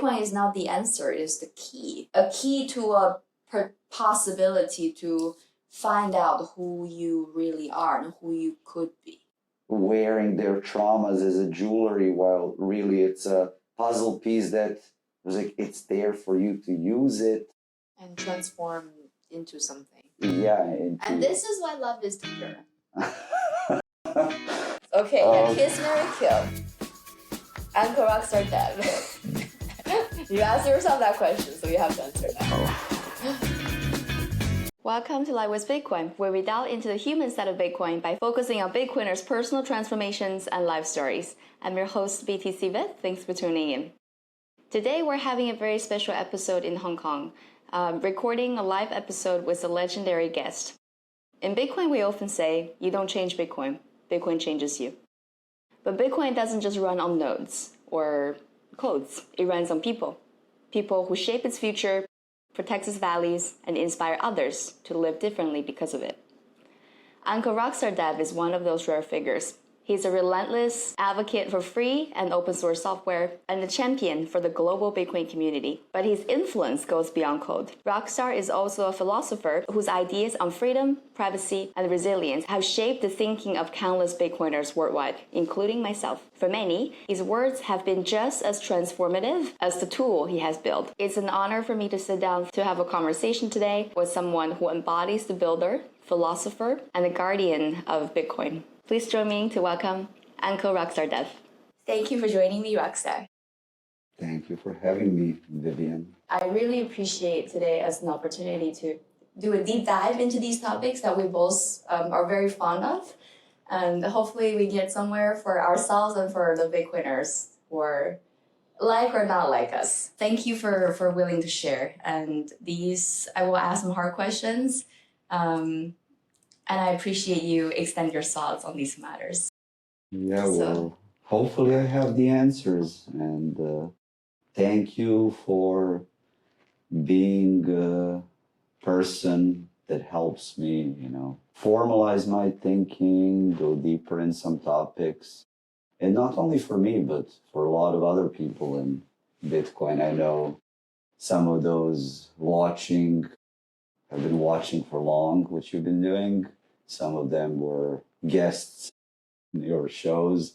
Bitcoin is not the answer, it is the key. A key to a possibility to find out who you really are and who you could be. Wearing their traumas as a jewelry, while really it's a puzzle piece that was like, it's there for you to use it and transform into something. Yeah. And this is why love is the cure. Okay, kiss, marry, kill. Uncle Rockstar Dev. You asked yourself that question, so you have to answer now. Welcome to Live with Bitcoin, where we delve into the human side of Bitcoin by focusing on Bitcoiners' personal transformations and life stories. I'm your host, btcviv. Thanks for tuning in. Today, we're having a very special episode in Hong Kong, recording a live episode with a legendary guest. In Bitcoin, we often say, you don't change Bitcoin, Bitcoin changes you. But Bitcoin doesn't just run on nodes or codes. It runs on people. People who shape its future, protect its values, and inspire others to live differently because of it. Uncle Rockstar Dev is one of those rare figures. He's a relentless advocate for free and open source software and a champion for the global Bitcoin community. But his influence goes beyond code. Rockstar is also a philosopher whose ideas on freedom, privacy, and resilience have shaped the thinking of countless Bitcoiners worldwide, including myself. For many, his words have been just as transformative as the tool he has built. It's an honor for me to sit down to have a conversation today with someone who embodies the builder, philosopher, and the guardian of Bitcoin. Please join me to welcome Uncle Rockstar Dev. Thank you for joining me, Rockstar. Thank you for having me, Vivian. I really appreciate today as an opportunity to do a deep dive into these topics that we both are very fond of. And hopefully we get somewhere for ourselves and for the Bitcoiners who are like or not like us. Thank you for willing to share. And I will ask some hard questions. And I appreciate you extend your thoughts on these matters. Yeah, well, hopefully I have the answers. And thank you for being a person that helps me, formalize my thinking, go deeper in some topics. And not only for me, but for a lot of other people in Bitcoin. I know some of those have been watching for long what you've been doing. Some of them were guests in your shows.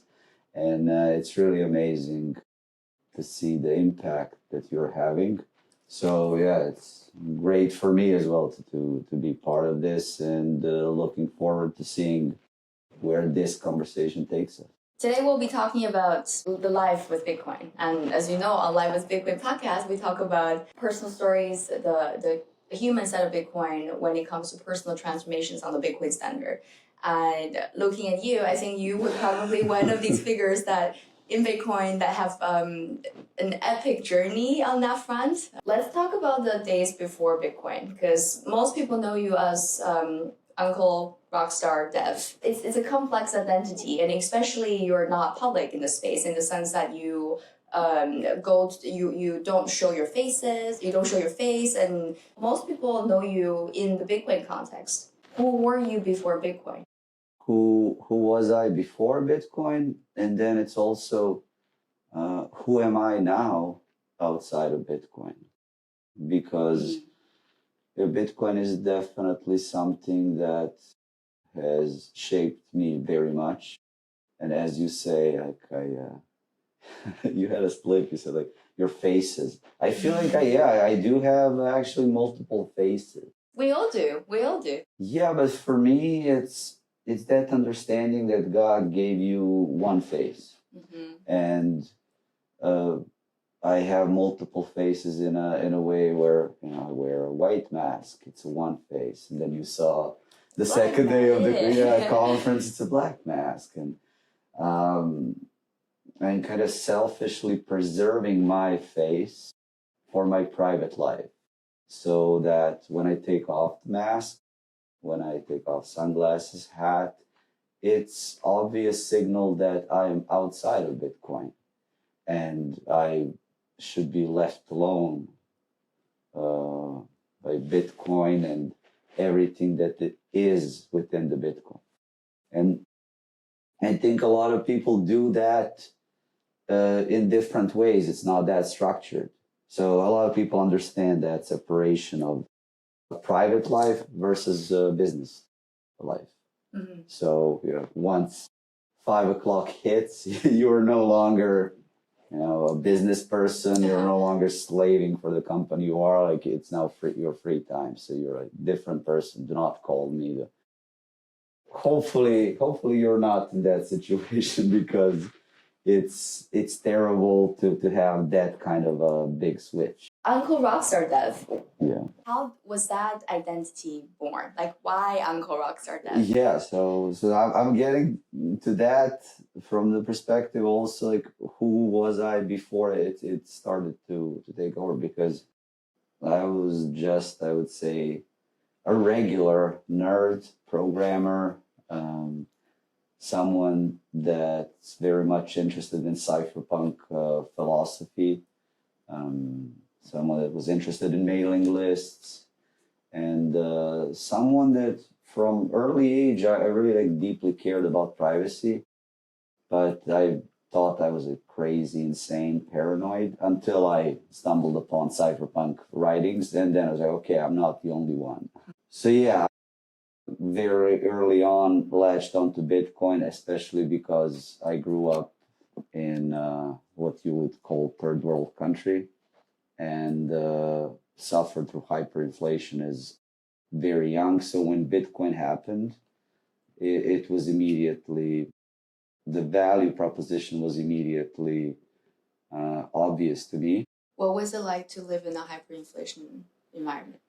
And it's really amazing to see the impact that you're having. So yeah, it's great for me as well to be part of this, and looking forward to seeing where this conversation takes us. Today we'll be talking about the life with Bitcoin. And as you know, on Live with Bitcoin podcast, we talk about personal stories, the human side of Bitcoin when it comes to personal transformations on the Bitcoin standard. And looking at you, I think you were probably one of these figures that in Bitcoin that have an epic journey on that front. Let's talk about the days before Bitcoin, because most people know you as Uncle Rockstar Dev. It's a complex identity, and especially you're not public in the space in the sense that you you don't show your faces, you don't show your face, and most people know you in the Bitcoin context. Who were you before Bitcoin? Who was I before Bitcoin? And then it's also who am I now outside of Bitcoin? Because Bitcoin is definitely something that has shaped me very much. And as you say, you had a split. You said like your faces. I feel like I do have actually multiple faces. We all do. Yeah, but for me, it's that understanding that God gave you one face, and I have multiple faces in a way where I wear a white mask. It's a one face, and then you saw the second day of the conference. It's a black mask, and I'm kind of selfishly preserving my face for my private life, so that when I take off the mask, when I take off sunglasses, hat, it's obvious signal that I am outside of Bitcoin, and I should be left alone by Bitcoin and everything that it is within the Bitcoin. And I think a lot of people do that in different ways. It's not that structured. So a lot of people understand that separation of private life versus business life. Mm-hmm. So, once 5 o'clock hits, you're no longer, a business person. You're no longer slaving for the company you are. Like, it's now your free time. So you're a different person. Do not call me. Hopefully you're not in that situation because it's terrible to have that kind of a big switch. Uncle Rockstar Dev. Yeah. How was that identity born? Like, why Uncle Rockstar Dev? Yeah, so I'm getting to that from the perspective also, like, who was I before it started to take over? Because I was just, I would say, a regular nerd programmer, someone that's very much interested in cypherpunk philosophy, someone that was interested in mailing lists, and someone that from early age I really deeply cared about privacy, but I thought I was a crazy, insane, paranoid until I stumbled upon cypherpunk writings, and then I was like, okay, I'm not the only one. So yeah, very early on latched onto Bitcoin, especially because I grew up in what you would call third world country, and suffered through hyperinflation as very young. So when Bitcoin happened, it was immediately, the value proposition was immediately obvious to me. What was it like to live in a hyperinflation environment?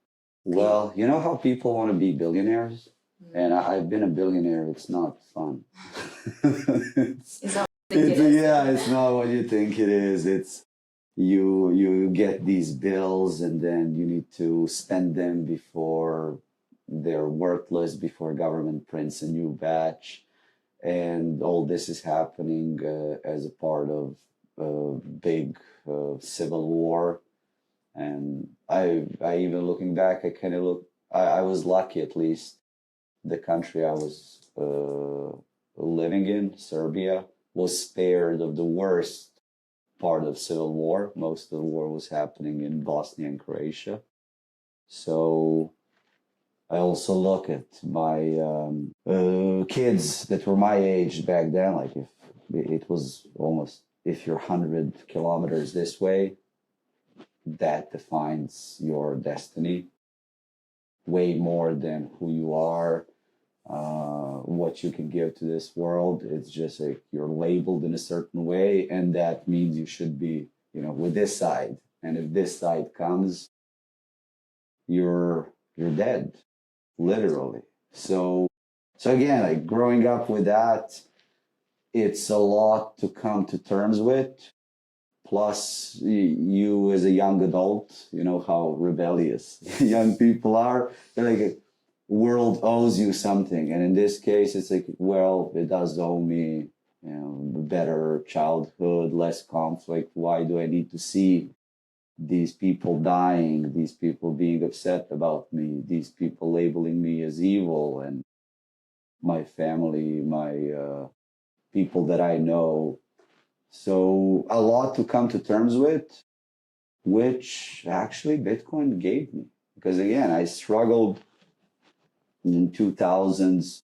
Well, you know how people want to be billionaires? Mm-hmm. And I've been a billionaire. It's not fun. It's not what you think it is. Yeah, it's not what you think it is. It's you get these bills and then you need to spend them before they're worthless, before government prints a new batch. And all this is happening as a part of a big civil war. And I even looking back, I was lucky, at least the country I was living in, Serbia, was spared of the worst part of civil war. Most of the war was happening in Bosnia and Croatia. So I also look at my kids that were my age back then, like if it was almost, if you're 100 kilometers this way, that defines your destiny way more than who you are, what you can give to this world. It's just like you're labeled in a certain way, and that means you should be, with this side. And if this side comes, you're dead, literally. So again, like growing up with that, it's a lot to come to terms with. Plus, you as a young adult, you know how rebellious young people are. They're like, world owes you something. And in this case, it's like, well, it does owe me, better childhood, less conflict. Why do I need to see these people dying, these people being upset about me, these people labeling me as evil, and my family, my people that I know? So a lot to come to terms with, which actually Bitcoin gave me. Because again, I struggled in 2000s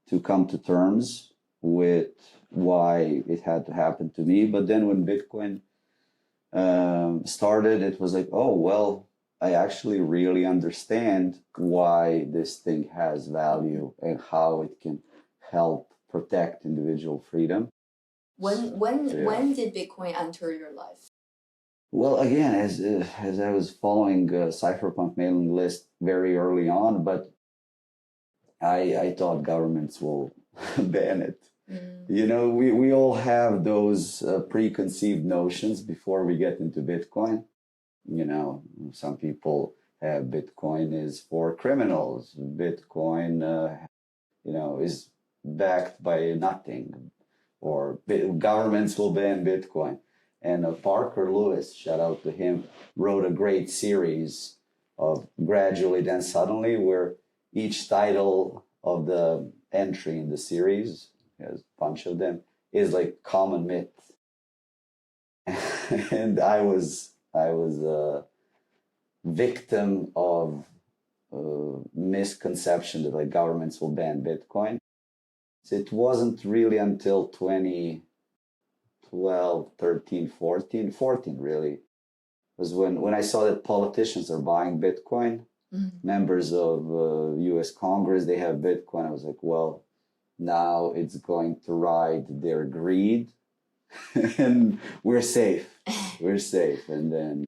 to come to terms with why it had to happen to me. But then when Bitcoin started, it was like, oh, well, I actually really understand why this thing has value and how it can help protect individual freedom. When did Bitcoin enter your life? Well, again, as I was following cypherpunk mailing list very early on, but I thought governments will ban it. Mm. We all have those preconceived notions before we get into Bitcoin. Some people have Bitcoin is for criminals. Bitcoin, is backed by nothing, or governments will ban Bitcoin. And Parker Lewis, shout out to him, wrote a great series of Gradually Then Suddenly, where each title of the entry in the series, there's a bunch of them, is like common myth. And I was I was a victim of misconception that like governments will ban Bitcoin. So it wasn't really until 2012, 13, 14, 14 really, was when I saw that politicians are buying Bitcoin. Members of US Congress, they have Bitcoin. I was like, well, now it's going to ride their greed and we're safe. We're safe. And then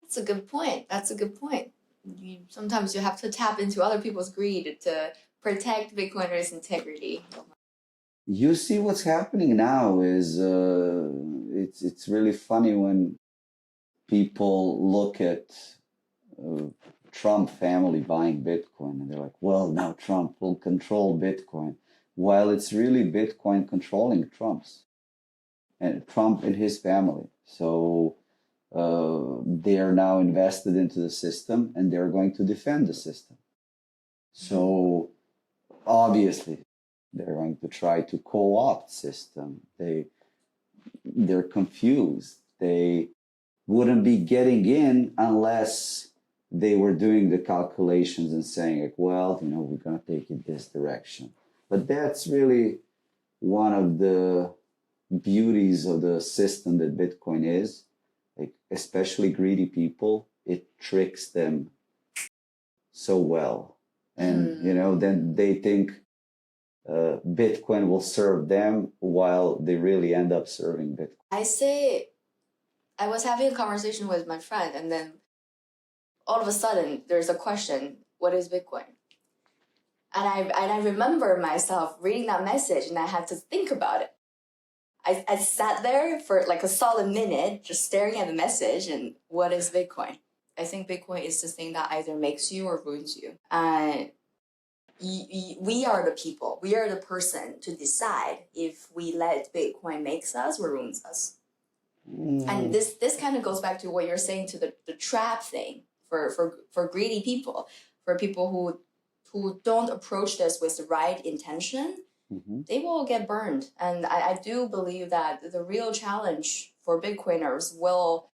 that's a good point. That's a good point. Sometimes you have to tap into other people's greed to protect Bitcoiners' integrity. you see what's happening now is it's really funny when people look at uh, Trump family buying Bitcoin and they're like, well, now Trump will control Bitcoin, while it's really Bitcoin controlling Trump and his family. So they are now invested into the system and they're going to defend the system. So obviously they're going to try to co-opt system. They're confused. They wouldn't be getting in unless they were doing the calculations and saying like, well, we're going to take it this direction. But that's really one of the beauties of the system that Bitcoin is. Like, especially greedy people, it tricks them so well. And, then they think Bitcoin will serve them while they really end up serving Bitcoin. I was having a conversation with my friend, and then all of a sudden there's a question: what is Bitcoin? And I remember myself reading that message, and I had to think about it. I sat there for like a solid minute, just staring at the message, and what is Bitcoin? I think Bitcoin is the thing that either makes you or ruins you. We are the people. We are the person to decide if we let Bitcoin makes us or ruins us. And this kind of goes back to what you're saying to the trap thing for greedy people, for people who don't approach this with the right intention. They will get burned. And I do believe that the real challenge for Bitcoiners will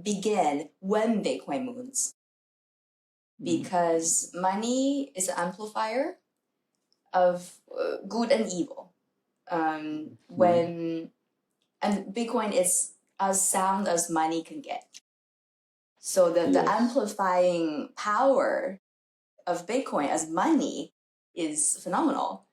begin when Bitcoin moons. Because money is an amplifier of good and evil. And Bitcoin is as sound as money can get. So the amplifying power of Bitcoin as money is phenomenal.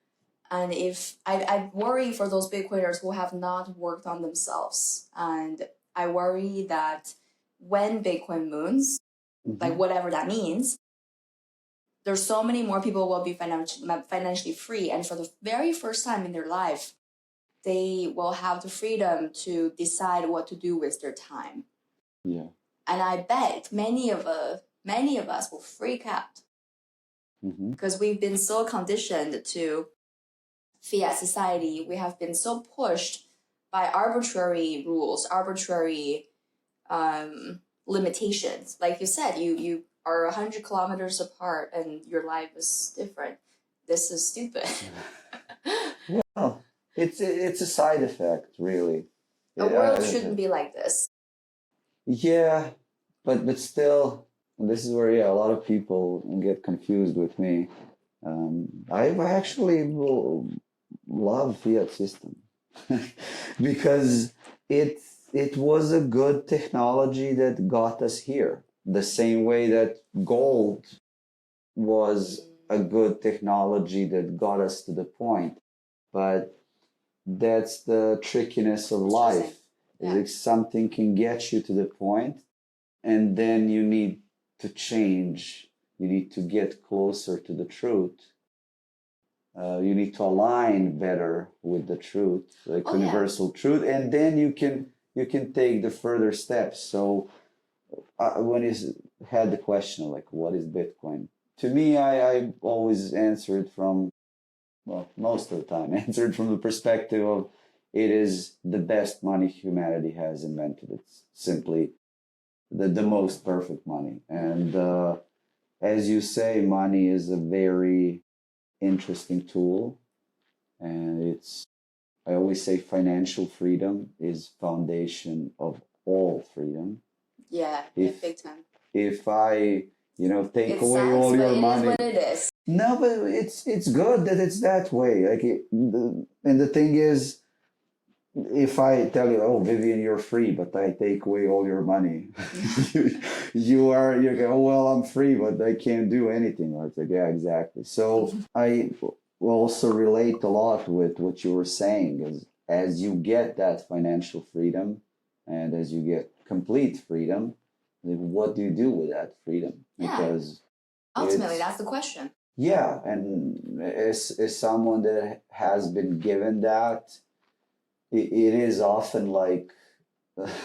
And if I worry for those Bitcoiners who have not worked on themselves, and I worry that when Bitcoin moons, like whatever that means, there's so many more people will be financially free, and for the very first time in their life, they will have the freedom to decide what to do with their time. Yeah. And I bet many of us will freak out because we've been so conditioned to fiat society. We have been so pushed by arbitrary rules, arbitrary limitations. Like you said, you are 100 kilometers apart and your life is different. This is stupid. Well, it's a side effect, really. The world shouldn't be like this. Yeah, but still, this is where a lot of people get confused with me. I actually love fiat system because it was a good technology that got us here. The same way that gold was a good technology that got us to the point. But that's the trickiness of life. Yeah. If something can get you to the point, and then you need to change, you need to get closer to the truth. You need to align better with the truth, like universal truth, and then you can take the further steps. So when you had the question of like, what is Bitcoin? To me, I always answered from, well, most of the time, answered from the perspective of it is the best money humanity has invented. It's simply the most perfect money. And as you say, money is a very interesting tool. And I always say financial freedom is foundation of all freedom. Yeah, If big time. if I, take It away sucks, all but your it is money. what it is. No, but it's good that it's that way. And the thing is, if I tell you, oh, Vivian, you're free, but I take away all your money, you're going, oh, well, I'm free, but I can't do anything. It's like, yeah, exactly. So I also relate a lot with what you were saying, is as you get that financial freedom and as you get complete freedom, then what do you do with that freedom? Yeah. Because ultimately, that's the question. yeah, and as someone that has been given that, it is often like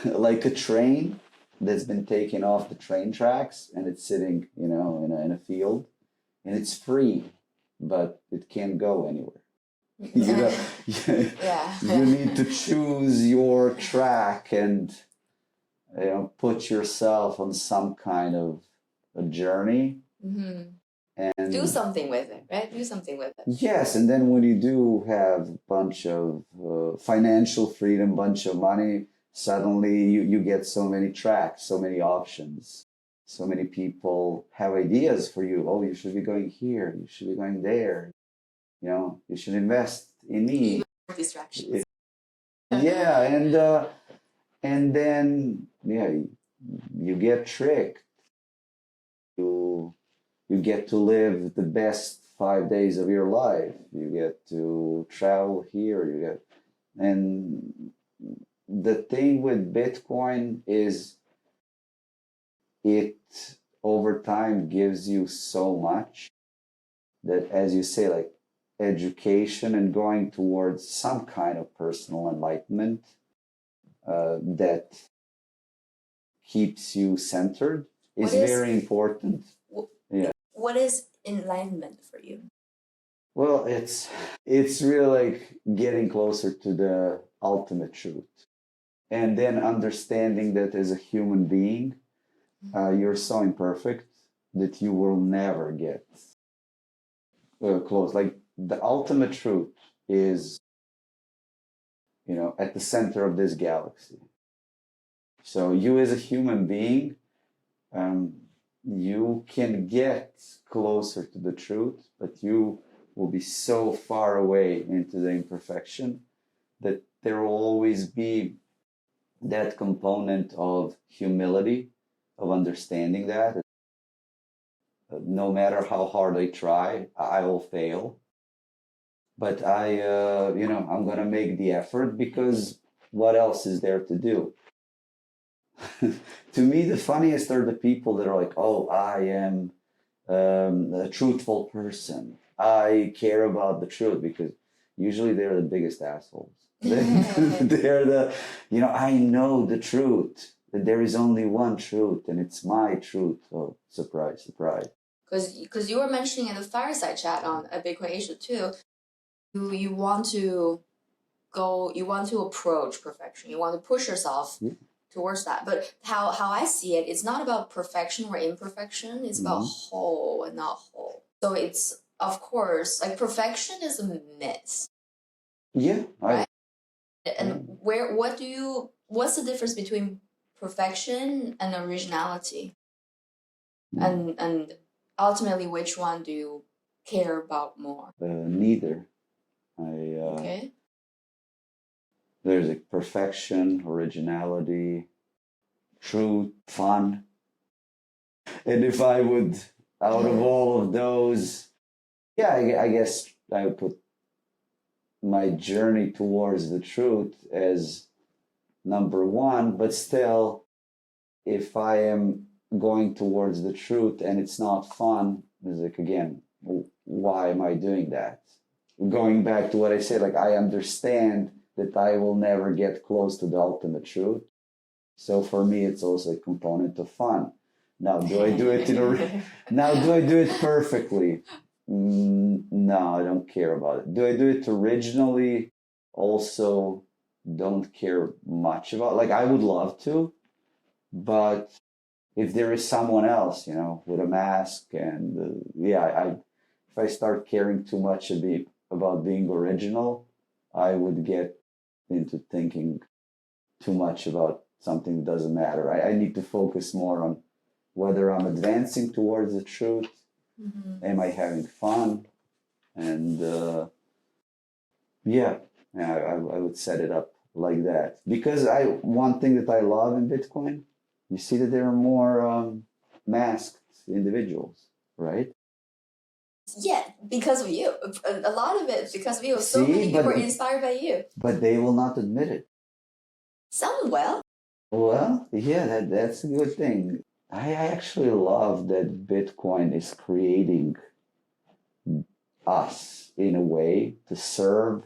like a train that's been taken off the train tracks and it's sitting, in a field, and it's free, but it can't go anywhere. Yeah. You need to choose your track and put yourself on some kind of a journey. Mm-hmm. And do something with it, right? Do something with it. Yes, and then when you do have a bunch of financial freedom, bunch of money, suddenly you get so many tracks, so many options, so many people have ideas for you. Oh, you should be going here, you should be going there. You should invest in me. Even more distractions. Yeah, and then you get tricked. You get to live the best 5 days of your life. You get to travel here. And the thing with Bitcoin is it over time gives you so much that, as you say, like education and going towards some kind of personal enlightenment that keeps you centered is very important. Yeah. What is enlightenment for you? Well, it's really like getting closer to the ultimate truth, and then understanding that as a human being, you're so imperfect that you will never get close. Like the ultimate truth is, at the center of this galaxy. So you as a human being, you can get closer to the truth, but you will be so far away into the imperfection that there will always be that component of humility, of understanding that no matter how hard I try, I will fail. But I'm going to make the effort because what else is there to do? To me, the funniest are the people that are like, oh, I am a truthful person. I care about the truth, because usually they're the biggest assholes. They're I know the truth. That there is only one truth, and it's my truth. Oh, surprise, surprise. Because you were mentioning in the fireside chat on a Bitcoin issue too, you want to approach perfection. You want to push yourself towards that. But how I see it, it's not about perfection or imperfection. It's about whole and not whole. So it's, of course, like perfection is a myth. Yeah. Right? And what's the difference between perfection and originality? And ultimately, which one do you care about more? Neither. Okay. There's a perfection, originality, truth, fun. And if I would, out of all of those, I guess I would put my journey towards the truth as number one. But still, if I am going towards the truth and it's not fun, it's like, again, why am I doing that? Going back to what I said, like, I understand that I will never get close to the ultimate truth. So for me, it's also a component of fun. Now, do I do it do I do it perfectly? No, I don't care about it. Do I do it originally? Also, don't care much about. Like, I would love to, but if there is someone else, with a mask, and if I start caring too much about being original, I would get into thinking too much about something that doesn't matter. I need to focus more on whether I'm advancing towards the truth. Am I having fun? And I would set it up like that. Because one thing that I love in Bitcoin, you see that there are more masked individuals, right? Yeah, because of you. A lot of it is because of you. So See, many people are inspired by you. But they will not admit it. Some will. Well, yeah, that's a good thing. I actually love that Bitcoin is creating us in a way to serve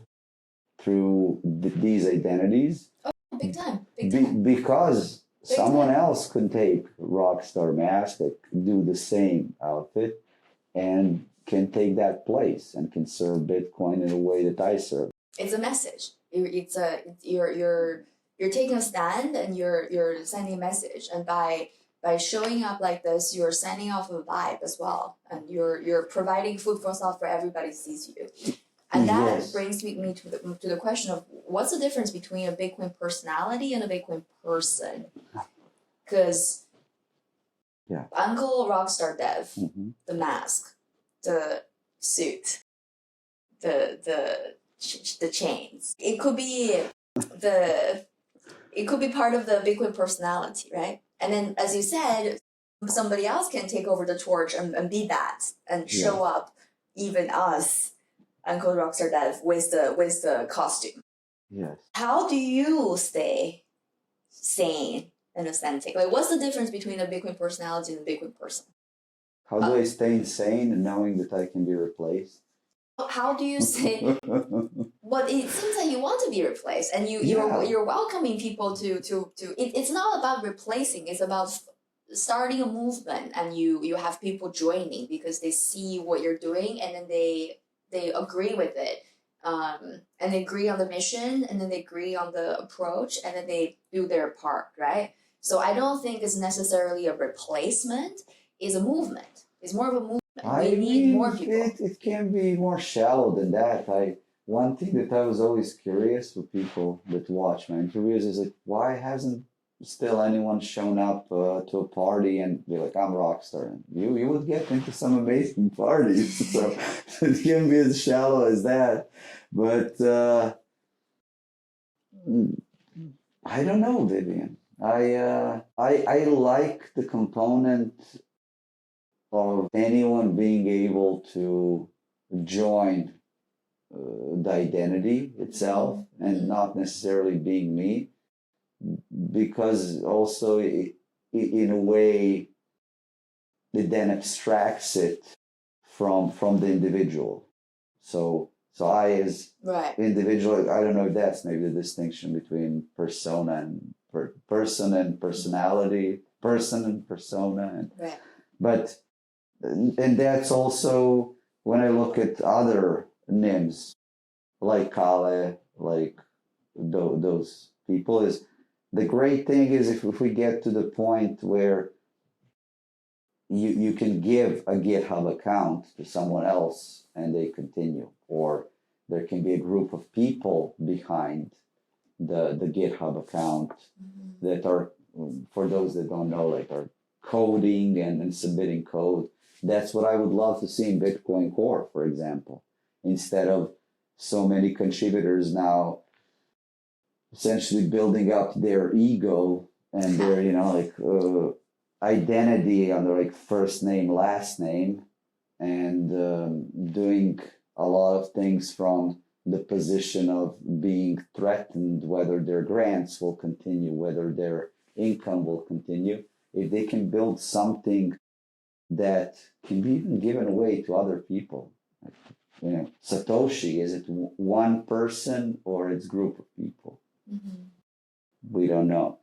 through these identities. Oh, big time. Big time. Because someone else could take Rockstar Mask, that could do the same outfit, and can take that place and can serve Bitcoin in a way that I serve. It's a message. You're taking a stand and you're sending a message, and by showing up like this, you're sending off a vibe as well, and you're providing food for thought for everybody sees you. And that brings me to the question of what's the difference between a Bitcoin personality and a Bitcoin person? Because Uncle Rockstar Dev, the mask, the suit, the chains, it could be part of the Bitcoin personality, right? And then, as you said, somebody else can take over the torch and be that and show up, even us, Uncle Rockstar Dev, with the costume. Yes. How do you stay sane and authentic? Like, what's the difference between a Bitcoin personality and a Bitcoin person? How do I stay insane knowing that I can be replaced? How do you say? But it seems like you want to be replaced, and you're welcoming people to. It's not about replacing. It's about starting a movement, and you have people joining because they see what you're doing, and then they agree with it, and they agree on the mission, and then they agree on the approach, and then they do their part, right? So I don't think it's necessarily a replacement. It's a movement. It's more of a movement. We need more people. It can be more shallow than that. One thing that I was always curious for people that watch my interviews is like, why hasn't still anyone shown up to a party and be like, I'm Rockstar? And you would get into some amazing parties. So it can be as shallow as that. But I don't know, Vivian. I like the component of anyone being able to join the identity itself and not necessarily being me, because also in a way it then abstracts it from the individual. So I as individual, I don't know if that's maybe the distinction between persona and person and personality, person and persona, but and that's also when I look at other NIMs like Kale, like those people, is the great thing is if we get to the point where you can give a GitHub account to someone else and they continue, or there can be a group of people behind the GitHub account that are, for those that don't know, like are coding and submitting code. That's what I would love to see in Bitcoin Core, for example, instead of so many contributors now essentially building up their ego and their, identity under like first name, last name, and doing a lot of things from the position of being threatened, whether their grants will continue, whether their income will continue. If they can build something that can be even given away to other people. Satoshi, is it one person or it's group of people? We don't know.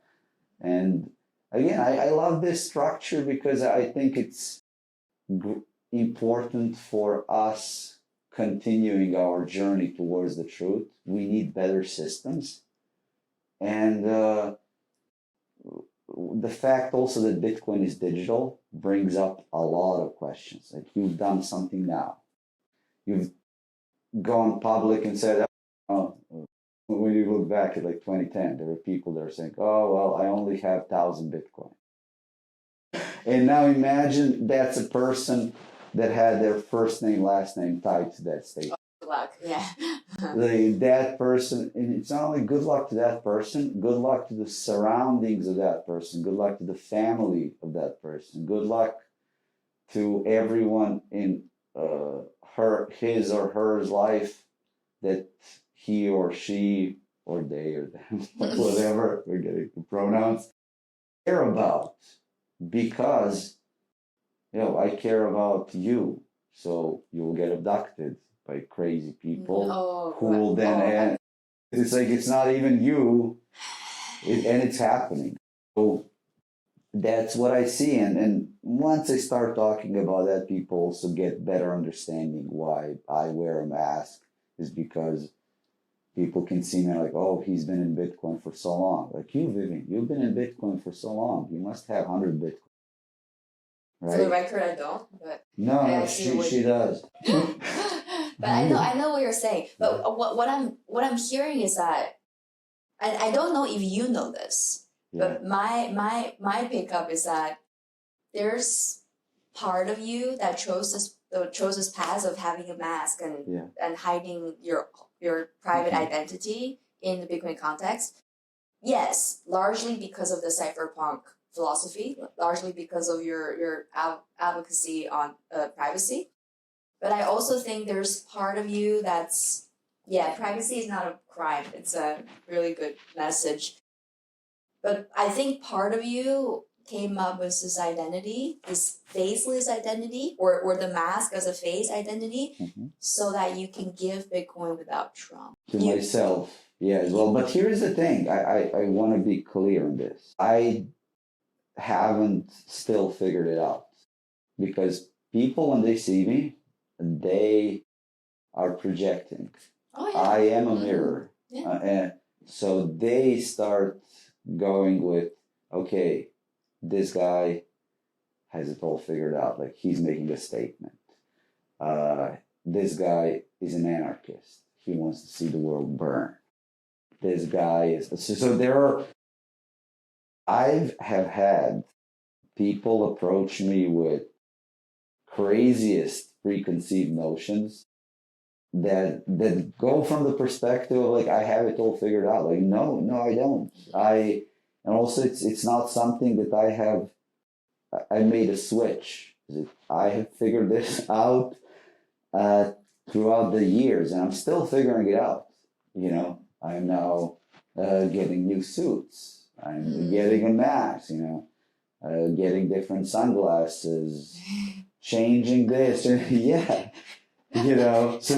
And again, I love this structure because I think it's important for us continuing our journey towards the truth. We need better systems. And the fact also that Bitcoin is digital brings up a lot of questions. Like, you've done something now. You've gone public and said, oh, When you look back at like 2010, there were people that are saying, oh, well, I only have 1,000 Bitcoin. And now imagine that's a person that had their first name, last name tied to that statement. Good luck, yeah. That person, and it's not only good luck to that person, good luck to the surroundings of that person, good luck to the family of that person, good luck to everyone in his or her life that he or she or they or them, whatever, we're getting the pronouns, care about. Because, I care about you, so you'll get abducted by crazy people who will then, it's like, it's not even you, and it's happening. So that's what I see. And once I start talking about that, people also get better understanding why I wear a mask, is because people can see me like, oh, he's been in Bitcoin for so long. Like you, Vivian, you've been in Bitcoin for so long. You must have 100 Bitcoin. Right? For the record, I don't. But no, she does. But I know what you're saying. But what I'm hearing is that I don't know if you know this, but my pickup is that there's part of you that chose this path of having a mask and hiding your private identity in the Bitcoin context. Yes, largely because of the cypherpunk philosophy, largely because of your advocacy on privacy. But I also think there's part of you that's, privacy is not a crime. It's a really good message. But I think part of you came up with this identity, this faceless identity, or the mask as a face identity, so that you can give Bitcoin without Trump. To myself, as well. But here's the thing. I want to be clear on this. I haven't still figured it out. Because people, when they see me, they are projecting. Oh, yeah. I am a mirror. And so they start going with, okay, this guy has it all figured out. Like, he's making a statement. This guy is an anarchist. He wants to see the world burn. This guy is... So there are... I have had people approach me with craziest preconceived notions that go from the perspective of like, I have it all figured out. Like, no, I don't. And also it's not something that I made a switch. I have figured this out throughout the years, and I'm still figuring it out. I'm now getting new suits. I'm getting a mask, getting different sunglasses, changing this. So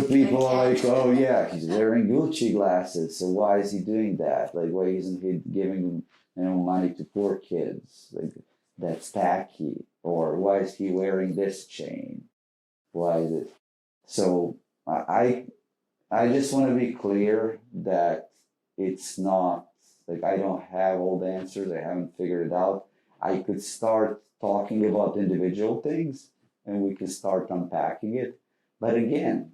people are like, oh yeah, he's wearing Gucci glasses. So why is he doing that? Like, why isn't he giving money to poor kids? Like, that's tacky. Or why is he wearing this chain? Why is it? So I just want to be clear that it's not like I don't have all the answers. I haven't figured it out. I could start talking about individual things and we can start unpacking it. But again,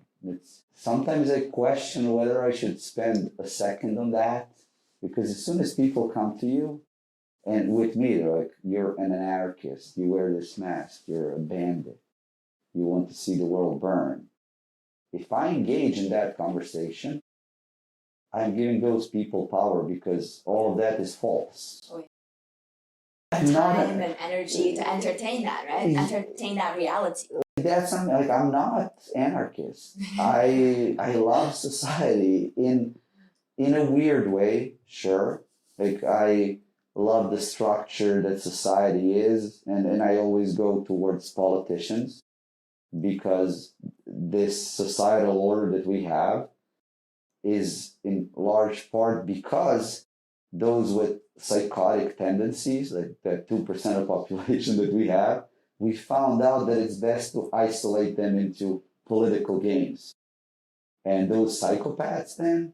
sometimes I question whether I should spend a second on that, because as soon as people come to you, and with me, they're like, you're an anarchist, you wear this mask, you're a bandit, you want to see the world burn. If I engage in that conversation, I'm giving those people power, because all of that is false. Time and energy to entertain that, right? Entertain that reality. That's something like, I'm not anarchist. I love society in a weird way, sure. Like, I love the structure that society is, and I always go towards politicians, because this societal order that we have is in large part because those with psychotic tendencies, like that 2% of population that we have, we found out that it's best to isolate them into political games. And those psychopaths then,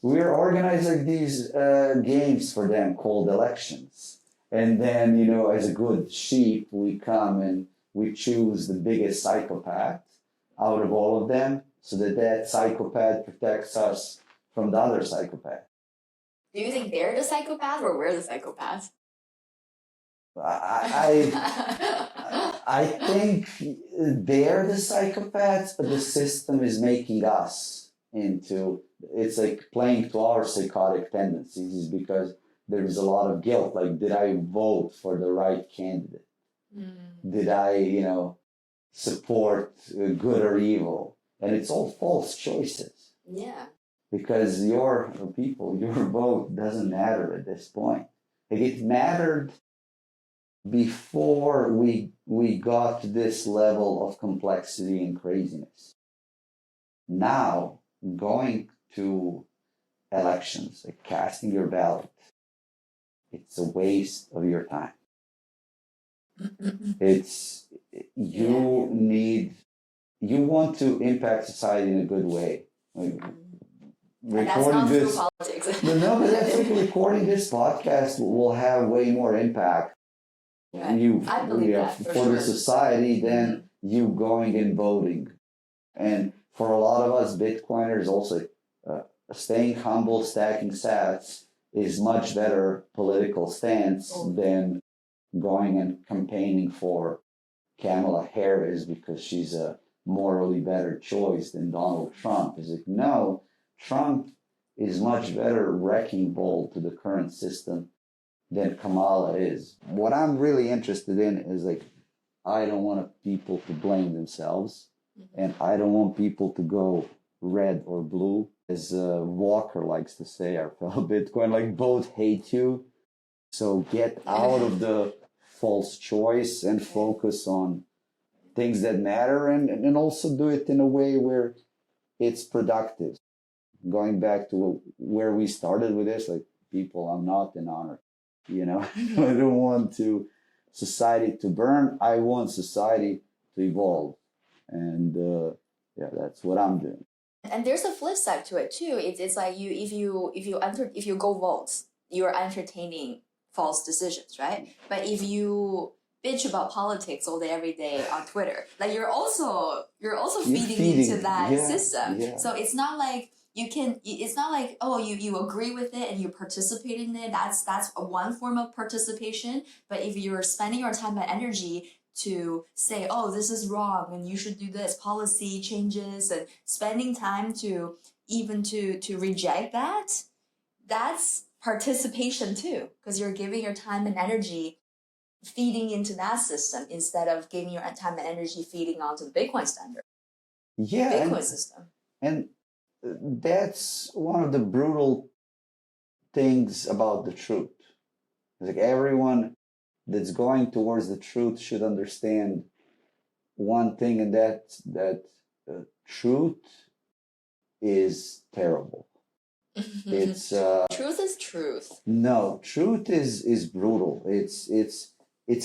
we're organizing these games for them called elections. And then, as a good sheep, we come and we choose the biggest psychopath out of all of them, so that that psychopath protects us from the other psychopath. Do you think they're the psychopath or we're the psychopaths? I think they're the psychopaths, but the system is making us into, it's like playing to our psychotic tendencies because there is a lot of guilt. Like, did I vote for the right candidate? Did I, support good or evil? And it's all false choices. Yeah. Because your vote doesn't matter at this point. Like, it mattered before we got to this level of complexity and craziness. Now, going to elections, like casting your ballot, it's a waste of your time. You want to impact society in a good way. Like, that's not through politics. No, but that's like recording this podcast will have way more impact I believe that for the society than you going and voting. And for a lot of us Bitcoiners also, staying humble, stacking sats is much better political stance than going and campaigning for Kamala Harris because she's a morally better choice than Donald Trump. It's like, no, Trump is much better wrecking ball to the current system than Kamala is. What I'm really interested in is, like, I don't want people to blame themselves, and I don't want people to go red or blue. As Walker likes to say, our fellow Bitcoin, like, both hate you. So get out of the false choice and focus on things that matter, and also do it in a way where it's productive. Going back to where we started with this, like, people, I'm not in honor. I don't want society to burn. I want society to evolve. And that's what I'm doing. And there's a flip side to it too. It's like if you go vote, you're entertaining false decisions, right? But if you bitch about politics all day every day on Twitter, like you're also feeding into that system. Yeah. So it's not like it's not like, oh, you agree with it and you participate in it. That's one form of participation. But if you're spending your time and energy to say, oh, this is wrong and you should do this, policy changes, and spending time to reject that, that's participation too, because you're giving your time and energy feeding into that system instead of giving your time and energy feeding onto the Bitcoin standard. Bitcoin system. And that's one of the brutal things about the truth. It's like, everyone that's going towards the truth should understand one thing, and that truth is terrible. It's truth is truth. No, truth is brutal. It's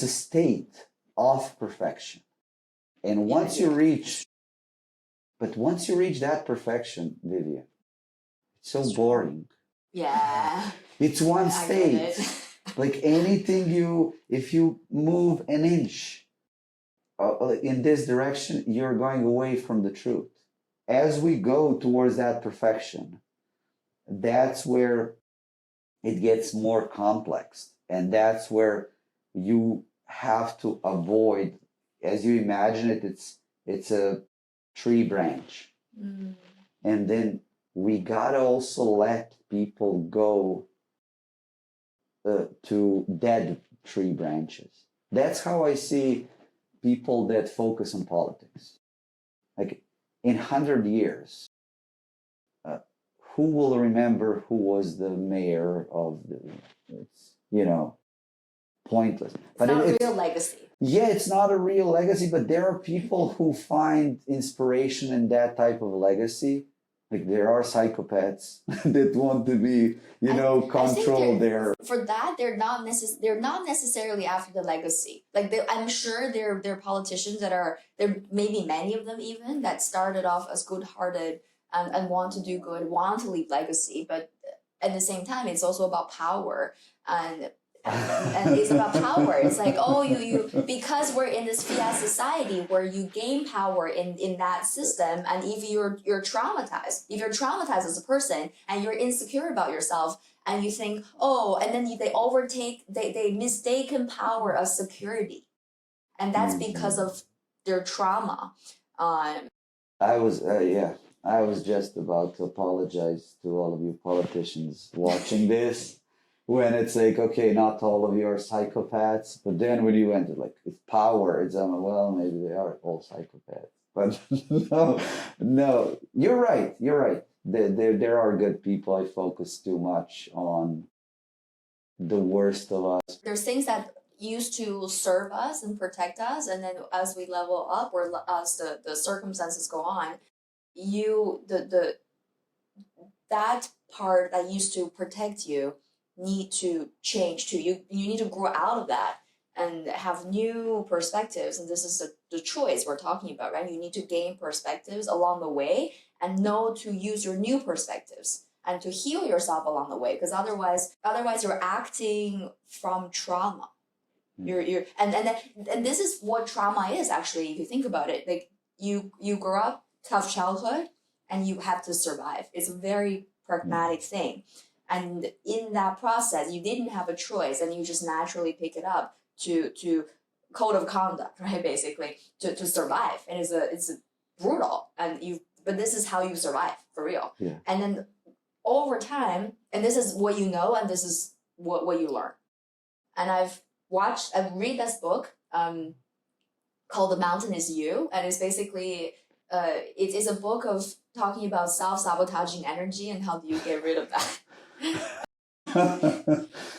a state of perfection, and once you reach that perfection, Vivian, it's so boring. Yeah. It's one state. Like, anything if you move an inch in this direction, you're going away from the truth. As we go towards that perfection, that's where it gets more complex. And that's where you have to avoid, as you imagine it, it's a tree branch. And then we gotta also let people go to dead tree branches. That's how I see people that focus on politics. Like, in 100 years, who will remember who was the mayor of it's pointless. But it's not a real legacy. Yeah, it's not a real legacy, but there are people who find inspiration in that type of legacy. Like, there are psychopaths that want to be, control their. For that, they're not necessarily after the legacy. Like, I'm sure there are politicians there may be many of them even that started off as good-hearted and want to do good, want to leave legacy. But at the same time, it's also about power. And And it's about power. It's like, oh, because we're in this fiat society where you gain power in that system, and if you're traumatized, as a person and you're insecure about yourself, and you think, oh, and then they mistaken power as security, and that's because of their trauma. I was just about to apologize to all of you politicians watching this. When it's like, okay, not all of you are psychopaths, but then when you enter like it's power, it's well, maybe they are all psychopaths. But no, you're right. There are good people. I focus too much on the worst of us. There's things that used to serve us and protect us, and then as we level up, or as the circumstances go on, that part that used to protect you need to change too. You need to grow out of that and have new perspectives. And this is the choice we're talking about, right? You need to gain perspectives along the way and know to use your new perspectives and to heal yourself along the way. Because otherwise you're acting from trauma. And this is what trauma is actually, if you think about it. Like you grow up, tough childhood, and you have to survive. It's a very pragmatic thing. And in that process, you didn't have a choice, and you just naturally pick it up to code of conduct, right? Basically, to survive. And it's brutal, but this is how you survive for real. Yeah. And then over time, and this is what you know, and this is what you learn. And I've read this book called The Mountain Is You, and it's basically it is a book of talking about self-sabotaging energy and how do you get rid of that.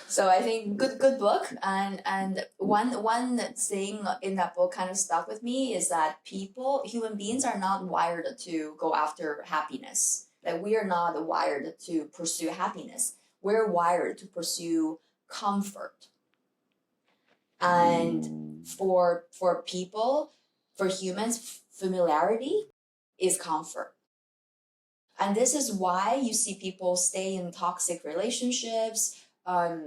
So I think good book, and one thing in that book kind of stuck with me is that human beings are not wired to go after happiness. That we are not wired to pursue happiness. We're wired to pursue comfort. And for humans, familiarity is comfort. And this is why you see people stay in toxic relationships,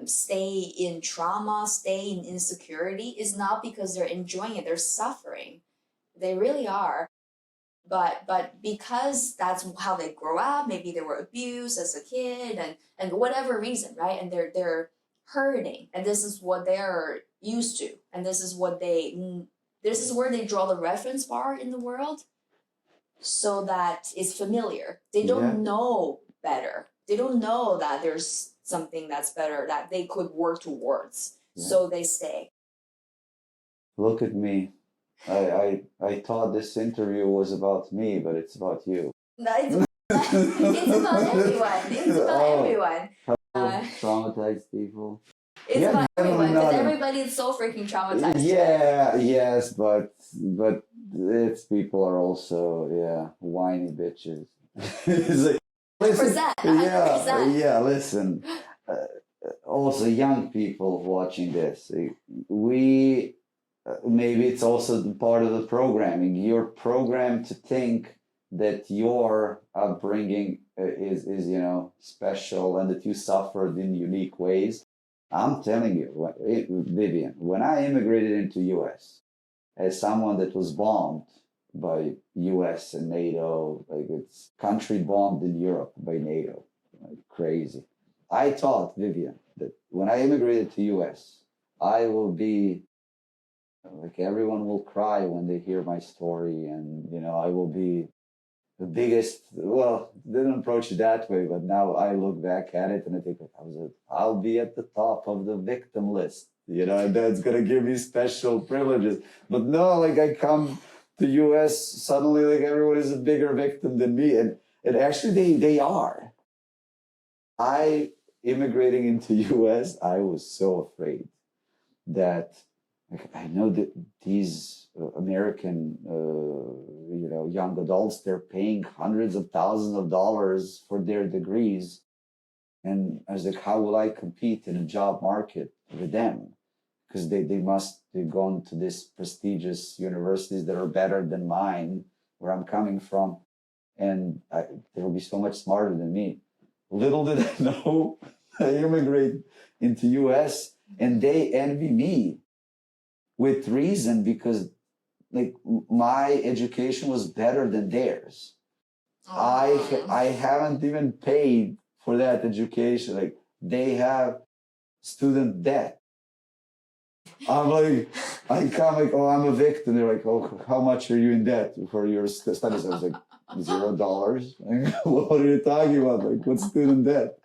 stay in trauma, stay in insecurity. Is not because they're enjoying it, they're suffering. They really are. But because that's how they grow up, maybe they were abused as a kid and whatever reason, right? And they're hurting, and this is what they're used to, and this is where they draw the reference bar in the world, so that it's familiar. They don't know better. They don't know that there's something that's better that they could work towards. So they stay. Look at me. I thought this interview was about me, but it's about you. It's about everyone. It's about everyone. Traumatized people. It's about everyone, because everybody is so freaking traumatized. Yes, but its people are also whiny bitches. It's like, 100%. Listen. Also, young people watching this, maybe it's also part of the programming. You're programmed to think that your upbringing is special and that you suffered in unique ways. I'm telling you, Vivian, when I immigrated into U.S. as someone that was bombed by U.S. and NATO, like it's country bombed in Europe by NATO, like crazy. I thought, Vivian, that when I immigrated to U.S., I will be like everyone will cry when they hear my story, and I will be the biggest. Well, didn't approach it that way, but now I look back at it and I think I'll be at the top of the victim list, and that's gonna give me special privileges. But no, like I come to US, suddenly like everyone is a bigger victim than me, and actually they are. I immigrating into US, I was so afraid that I know that these American, young adults, they're paying hundreds of thousands of dollars for their degrees. And I was like, how will I compete in a job market with them? Because they've gone to these prestigious universities that are better than mine, where I'm coming from. And they will be so much smarter than me. Little did I know, I immigrate into US And they envy me with reason because like my education was better than theirs. I haven't even paid for that education. Like they have student debt. I'm like, I come like, oh, I'm a victim. They're like, oh, how much are you in debt for your studies? I was like, $0. Like, what are you talking about? Like, what's student debt?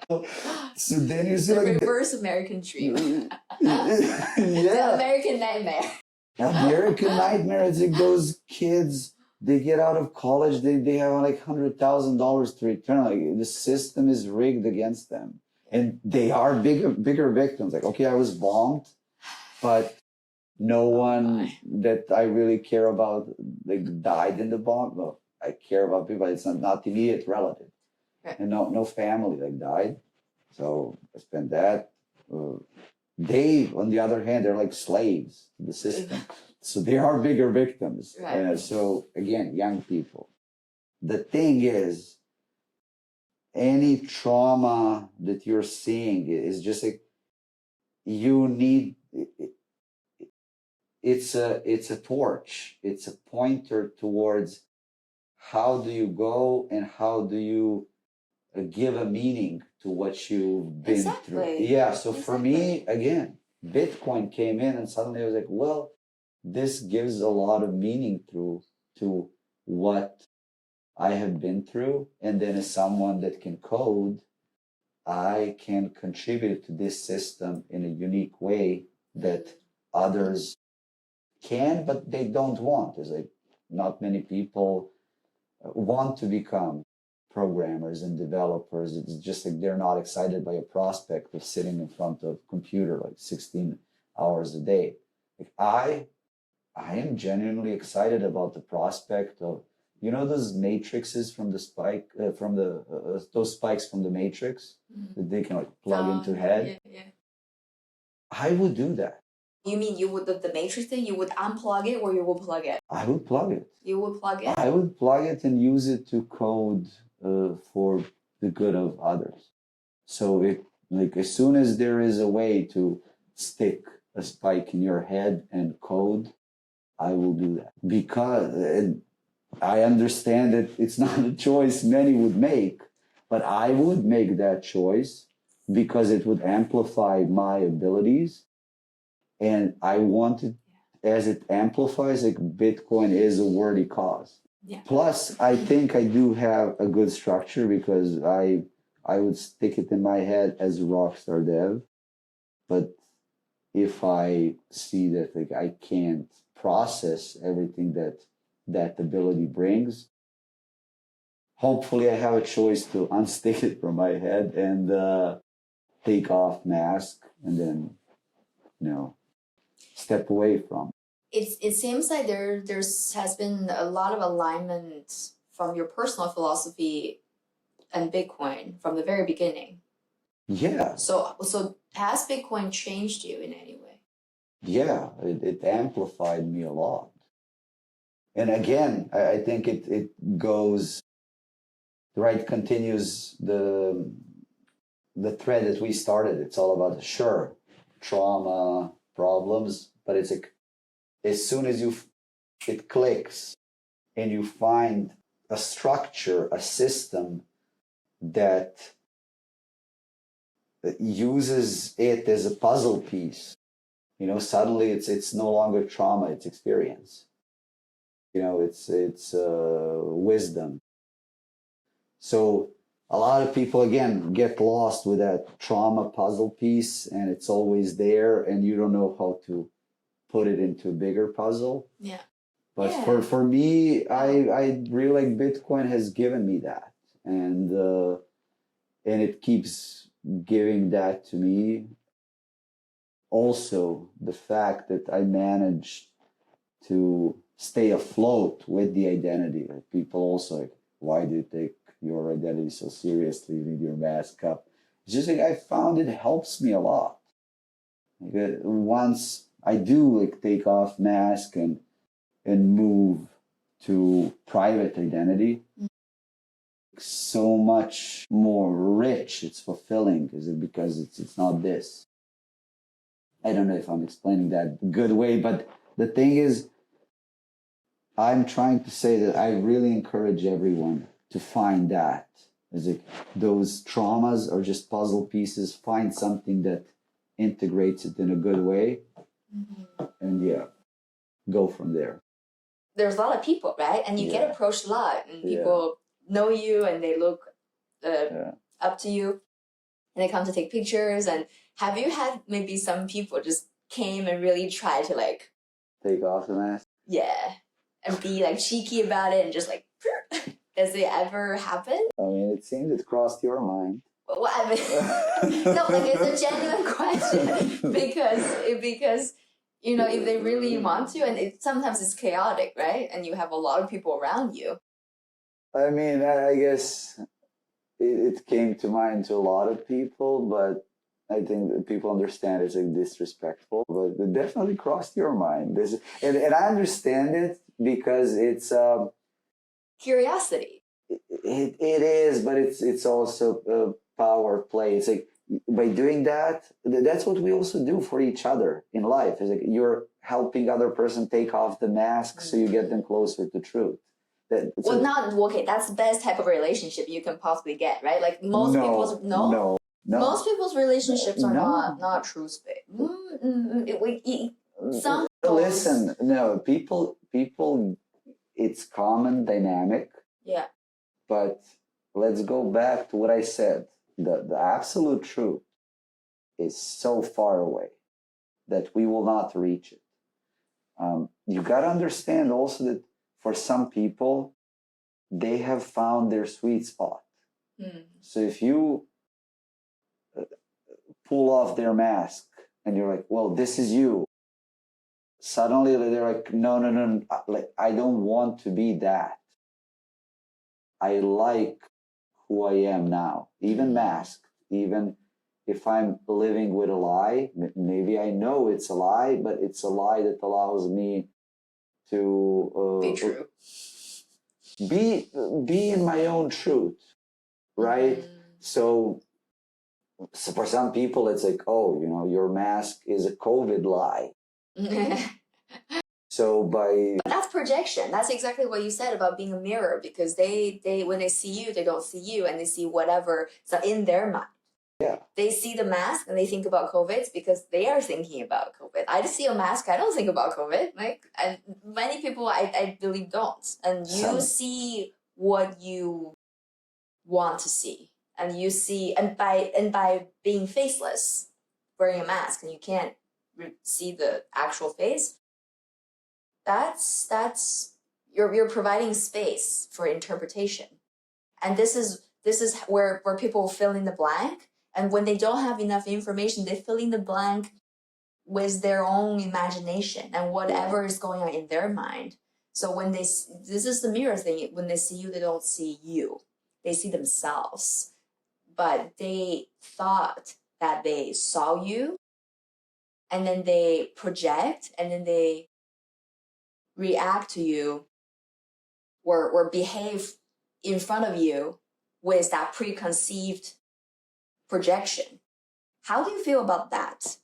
So then you see, the like, reverse American dream. yeah, The American nightmare. American nightmare. It's like those kids. They get out of college. They have like $100,000 to return. Like the system is rigged against them, and they are bigger victims. Like, okay, I was bombed, but no one that I really care about like died in the bomb. Well, I care about people, but it's not immediate relative, right. And no family like died. So I spent that. They, on the other hand, they're like slaves to the system. So they are bigger victims. Right. So again, young people. The thing is, any trauma that you're seeing is just like you need. It's a torch. It's a pointer towards how do you go and how do you give a meaning to what you've been through. Yeah. So for me, again, Bitcoin came in and suddenly I was like, well, this gives a lot of meaning to what I have been through. And then as someone that can code, I can contribute to this system in a unique way that others can, but they don't want. It's like not many people want to become programmers and developers. It's just like they're not excited by a prospect of sitting in front of a computer like 16 hours a day. Like I am genuinely excited about the prospect of, you know, those matrices from the spike from the those spikes from the matrix that they can like plug into head. Yeah. I would do that. You mean you would the matrix thing? You would unplug it or you would plug it? I would plug it. You would plug it? I would plug it and use it to code for the good of others. So it like as soon as there is a way to stick a spike in your head and code, I will do that because I understand that it's not a choice many would make, but I would make that choice because it would amplify my abilities. And I want it, as it amplifies, like Bitcoin is a worthy cause. Yeah. Plus, I think I do have a good structure because I would stick it in my head as Rockstar Dev. But if I see that like I can't process everything that ability brings, hopefully I have a choice to unstick it from my head and take off mask and then, step away from. It seems like there's has been a lot of alignment from your personal philosophy and Bitcoin from the very beginning. Yeah. So has Bitcoin changed you in any way? Yeah, it amplified me a lot. And again, I think it goes right, continues the thread that we started. It's all about sure trauma, problems, but it's like as soon as it clicks and you find a structure, a system that uses it as a puzzle piece, suddenly it's no longer trauma, it's experience. It's wisdom. So a lot of people again get lost with that trauma puzzle piece, and it's always there, and you don't know how to put it into a bigger puzzle. Yeah. But for me, I really like Bitcoin has given me that, and it keeps giving that to me. Also, the fact that I managed to stay afloat with the identity. Like people also like, why do you take your identity so seriously with your mask up? It's just like I found it helps me a lot. Like, once I do like take off mask and move to private identity, so much more rich. It's fulfilling because it's not this. I don't know if I'm explaining that good way, but the thing is, I'm trying to say that I really encourage everyone to find that. Is it those traumas are just puzzle pieces? Find something that integrates it in a good way, and yeah, go from there. There's a lot of people, right? And you get approached a lot, and people know you, and they look up to you, and they come to take pictures. And have you had maybe some people just came and really try to like take off the mask? Yeah. And be like cheeky about it and just like, does it ever happen? I mean, it seems it crossed your mind. Well, I mean, no, like it's a genuine question because you know, if they really want to, and sometimes it's chaotic, right? And you have a lot of people around you. I mean, I guess it came to mind to a lot of people, but I think that people understand it's like disrespectful, but it definitely crossed your mind. And I understand it because it's curiosity. It is, but it's also a power play. It's like by doing that, that's what we also do for each other in life. It's like you're helping other person take off the mask, so you get them closer to truth. That's the best type of relationship you can possibly get, right? Like most most people's relationships are not truth based. Listen, no, people, it's common dynamic. Yeah. But let's go back to what I said. The absolute truth is so far away that we will not reach it. You got to understand also that for some people, they have found their sweet spot. So if you pull off their mask and you're like, well, this is you. Suddenly they're like, no. Like, I don't want to be that. I like who I am now, even masked, even if I'm living with a lie. Maybe I know it's a lie, but it's a lie that allows me to be true, be in my own truth, right? So for some people, it's like, oh, you know, your mask is a COVID lie. So but that's projection. That's exactly what you said about being a mirror, because they when they see you, they don't see you, and they see whatever so in their mind. Yeah. They see the mask and they think about COVID because they are thinking about COVID. I just see a mask, I don't think about COVID. Like, and many people I believe don't. And you see what you want to see. And you see, and by being faceless, wearing a mask, and you can't see the actual face, that's you're providing space for interpretation. And this is where people fill in the blank. And when they don't have enough information, they fill in the blank with their own imagination and whatever is going on in their mind. So when this is the mirror thing, when they see you, they don't see you. They see themselves. But they thought that they saw you, and then they project, and then they react to you or behave in front of you with that preconceived projection. How do you feel about that?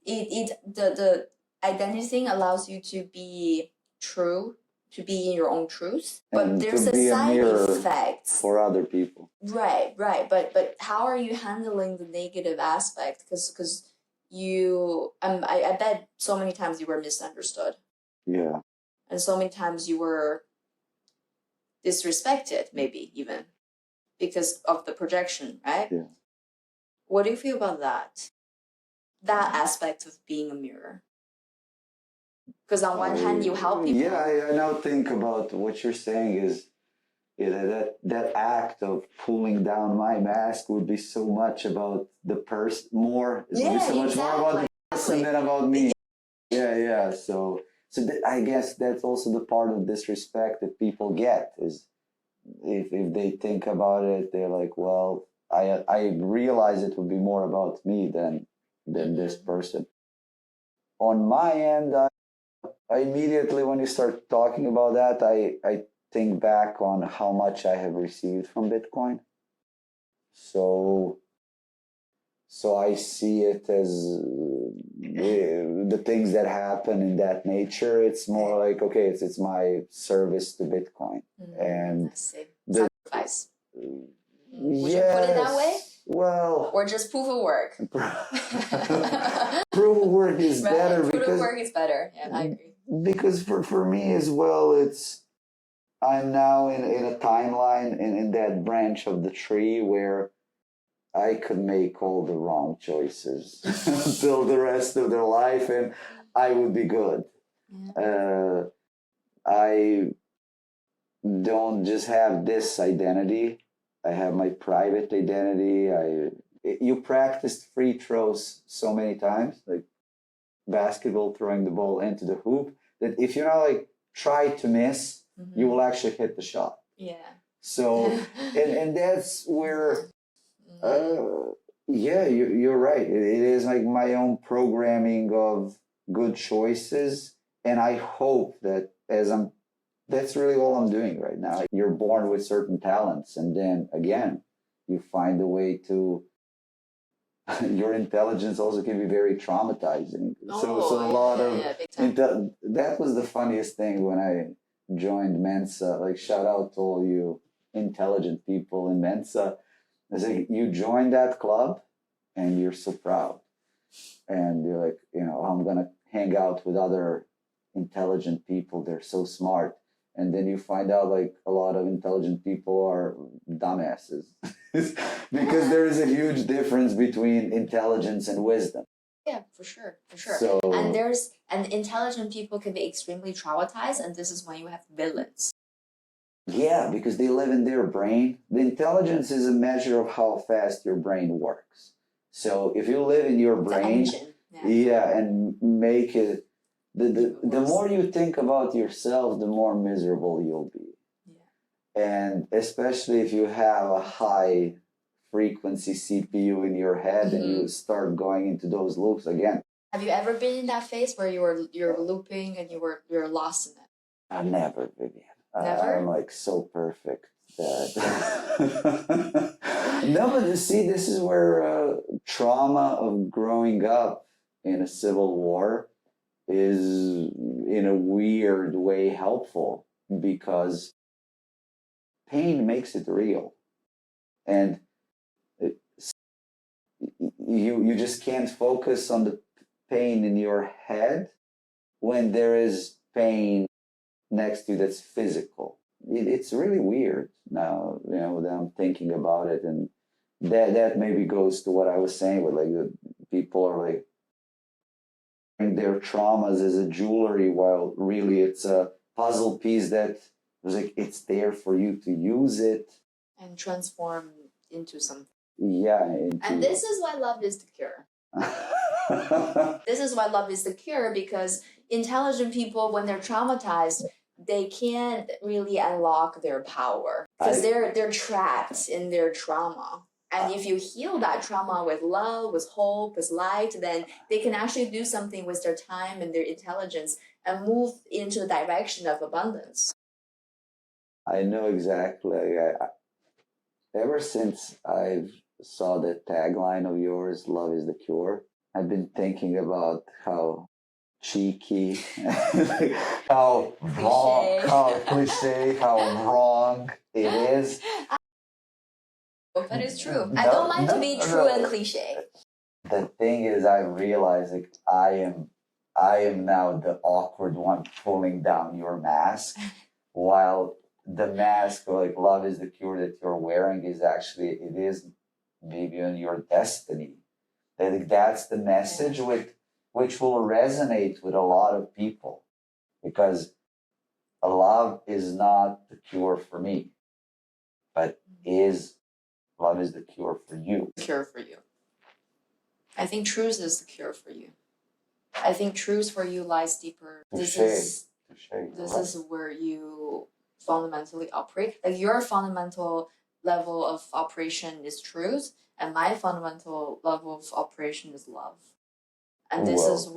The identity thing allows you to be true, to be in your own truth, but and there's a side effect for other people. Right. But how are you handling the negative aspect? Because you, I bet so many times you were misunderstood. Yeah. And so many times you were disrespected, maybe even because of the projection, right? Yeah. What do you feel about that? That aspect of being a mirror? Because on one hand, you help people. Yeah, I now think about what you're saying is that act of pulling down my mask would be so much about the person, more about the person than about me. Yeah. So I guess that's also the part of disrespect that people get is if they think about it, they're like, well, I realize it would be more about me than this person. On my end, I immediately, when you start talking about that, I think back on how much I have received from Bitcoin. So So I see it as the things that happen in that nature. It's more like, okay, it's my service to Bitcoin. And I see. Sacrifice. Would yes, you put it that way? Well, or just proof of work? Proof of work is right. better. Proof of work is better. Yeah, I agree. Because for me as well, I'm now in a timeline in that branch of the tree where I could make all the wrong choices until the rest of their life, and I would be good. Yeah. I don't just have this identity. I have my private identity. You practiced free throws so many times, like basketball, throwing the ball into the hoop, that if you not like try to miss, you will actually hit the shot. Yeah. So, and that's where, yeah, you're right. It is like my own programming of good choices, and I hope that that's really all I'm doing right now. You're born with certain talents, and then again, you find a way to. Your intelligence also can be very traumatizing. So a lot of that was the funniest thing when I joined Mensa. Like, shout out to all you intelligent people in Mensa. It's like you joined that club, and you're so proud, and you're like, I'm gonna hang out with other intelligent people. They're so smart. And then you find out like a lot of intelligent people are dumbasses because there is a huge difference between intelligence and wisdom. Yeah, for sure. So, and intelligent people can be extremely traumatized, and this is when you have villains. Yeah, because they live in their brain. The intelligence is a measure of how fast your brain works. So if you live in your brain, and make it. The more you think about yourself, the more miserable you'll be. Yeah. And especially if you have a high frequency CPU in your head and you start going into those loops again. Have you ever been in that phase where you're looping and you're lost in it? I've never, Vivian. Never? I'm like so perfect that no, but see, this is where trauma of growing up in a civil war is in a weird way helpful, because pain makes it real, and you just can't focus on the pain in your head when there is pain next to you that's physical. It's really weird now, that I'm thinking about it, and that maybe goes to what I was saying with like the people are like their traumas as a jewelry, while really it's a puzzle piece that was like it's there for you to use it and transform into something. Yeah. And this is why love is the cure. This is why love is the cure, because intelligent people, when they're traumatized, they can't really unlock their power because they're trapped in their trauma. And if you heal that trauma with love, with hope, with light, then they can actually do something with their time and their intelligence and move into the direction of abundance. I know exactly. Ever since I saw that tagline of yours, "Love is the cure," I've been thinking about how cheeky, how wrong, how cliche, how wrong it is. But it's true. I don't mind to be true and cliche. The thing is, I realize like I am now the awkward one pulling down your mask, while the mask, or like love is the cure that you're wearing, is actually, it is maybe on your destiny. That's the message which will resonate with a lot of people, because love is not the cure for me, but love is the cure for you. Cure for you. I think truth is the cure for you. I think truth for you lies deeper. This is where you fundamentally operate. Like your fundamental level of operation is truth, and my fundamental level of operation is love. And this is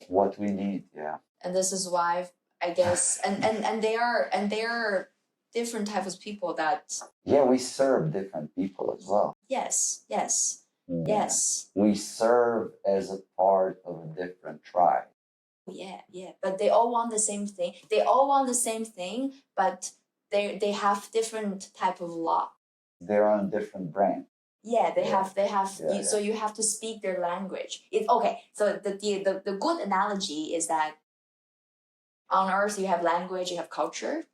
what we need, yeah. And this is why I guess and they are different types of people that we serve different people as well. Yes. Yes. We serve as a part of a different tribe. Yeah, yeah. But they all want the same thing. They all want the same thing, but they have different type of law. They're on different brand. Yeah, they have Yeah, so you have to speak their language. It's okay. So the good analogy is that on Earth you have language, you have culture,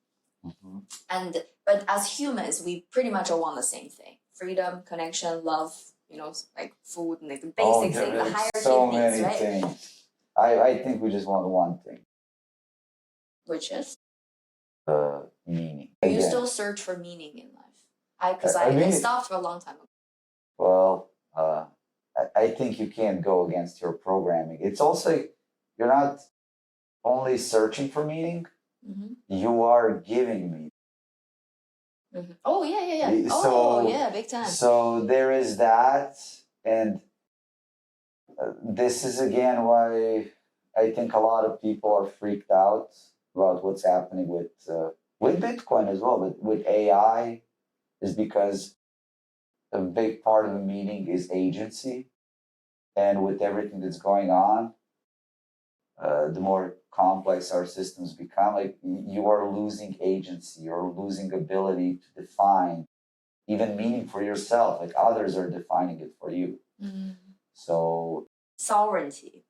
but as humans we pretty much all want the same thing: freedom, connection, love. Like food and like the basic things, the hierarchy so of needs, many right? things. I think we just want one thing. Which is meaning. You still search for meaning in life. Because I stopped for a long time ago. Well, I think you can't go against your programming. It's also, you're not only searching for meaning, you are giving meaning. Oh, yeah. Big time. So there is that. And this is again why I think a lot of people are freaked out about what's happening with Bitcoin as well, but with AI, is because a big part of the meaning is agency. And with everything that's going on, the more complex our systems become, like you are losing agency, you're losing ability to define even meaning for yourself. Like others are defining it for you. So sovereignty.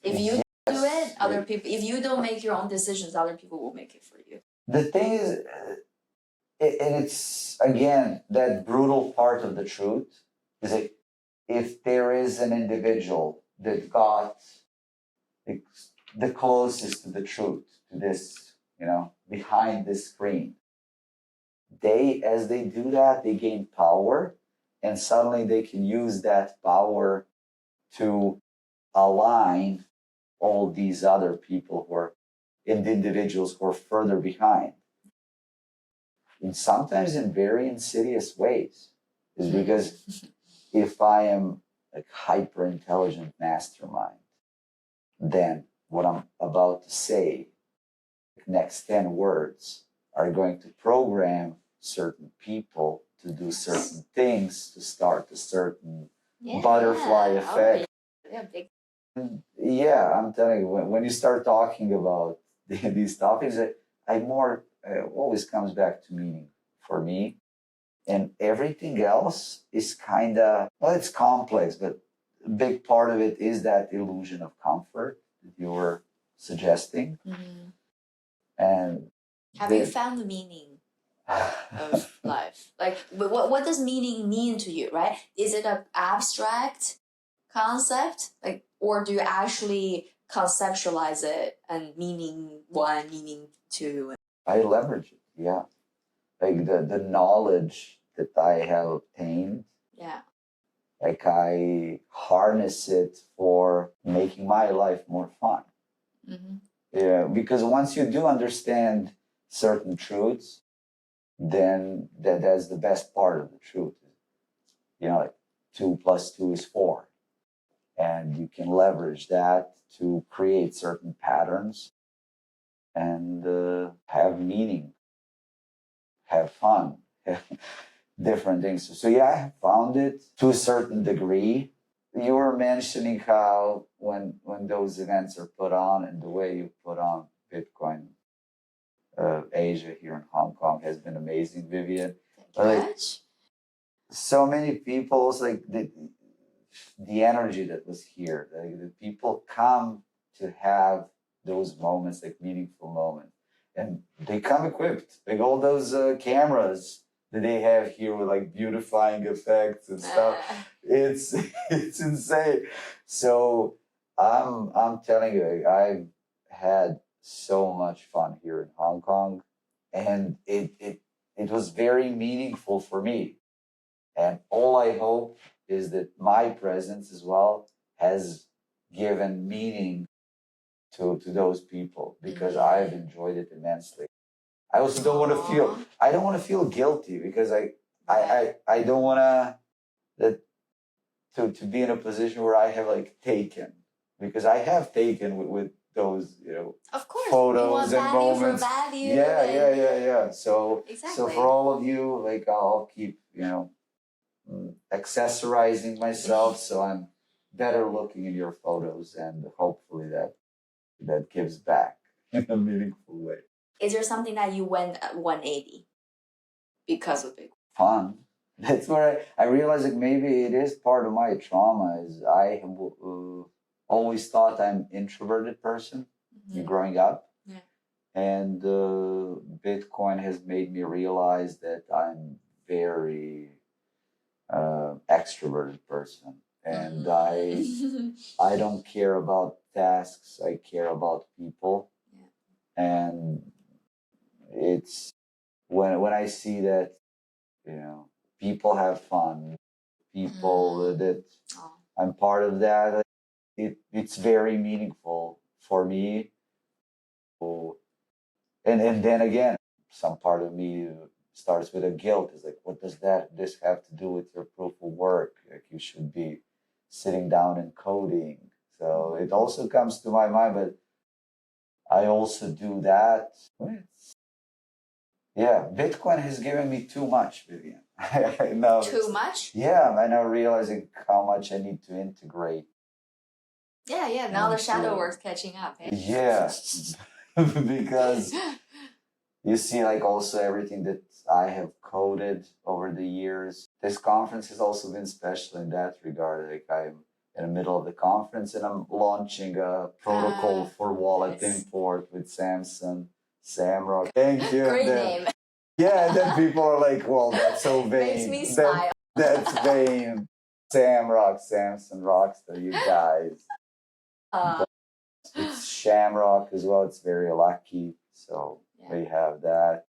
If you do it, other people. If you don't make your own decisions, other people will make it for you. The thing is, and it's again that brutal part of the truth is that if there is an individual that got the closest to the truth, to this, behind this screen, as they do that, they gain power, and suddenly they can use that power to align all these other people who are and individuals who are further behind. And sometimes in very insidious ways. Is because if I am a hyper intelligent mastermind, then what I'm about to say, next 10 words, are going to program certain people to do certain things, to start a certain butterfly effect. Yeah, I'm telling you, when you start talking about these topics, always comes back to meaning for me. And everything else is kind of, well, it's complex, but a big part of it is that illusion of comfort that you were suggesting. And have you found the meaning of life? Like, what does meaning mean to you, right? Is it an abstract concept, like, or do you actually conceptualize it and meaning one, meaning two? I leverage it, yeah. Like the knowledge that I have obtained. Yeah. Like I harness it for making my life more fun. Yeah, because once you do understand certain truths, then that's the best part of the truth. Like 2 + 2 is 4. And you can leverage that to create certain patterns and have meaning, have fun, different things. So yeah, I found it to a certain degree. You were mentioning how when those events are put on and the way you put on Bitcoin Asia here in Hong Kong has been amazing, Vivian. Like, so many people, it's like the energy that was here. Like, the people come to have those moments, like meaningful moments, and they come equipped, like all those cameras that they have here with like beautifying effects and stuff. It's insane. So I'm telling you, like, I've had so much fun here in Hong Kong, and it was very meaningful for me. And all I hope is that my presence as well has given meaning to those people, because I've enjoyed it immensely. I also don't want to feel guilty, because I don't want to be in a position where I have like taken, because I have taken with those, of course, photos and moments. Yeah. So for all of you, like I'll keep, accessorizing myself, so I'm better looking in your photos, and hopefully that gives back in a meaningful way. Is there something that you went 180 because of it? Fun. That's where I realized that maybe it is part of my trauma. Is I have always thought I'm introverted person growing up, and Bitcoin has made me realize that I'm very extroverted person, and I don't care about tasks. I care about people, and it's when I see that people have fun, people that I'm part of that. It's very meaningful for me. And then again, some part of me starts with a guilt. It's like, what does this have to do with your proof of work? Like, you should be sitting down and coding. So it also comes to my mind, but I also do that. Yeah, Bitcoin has given me too much, Vivian. I know. Too much? Yeah, I'm now realizing how much I need to integrate. Yeah. Now the shadow work's catching up. Eh? Yeah, because you see, like, also everything that I have coded over the years. This conference has also been special in that regard. Like, I'm in the middle of the conference and I'm launching a protocol for wallet import with Samrock. Thank you. Great name. Yeah, and then people are like, well, that's so vain. Makes me smile. That's vain. Samrock, Samson Rockstar, you guys. It's Shamrock as well. It's very lucky. So we have that.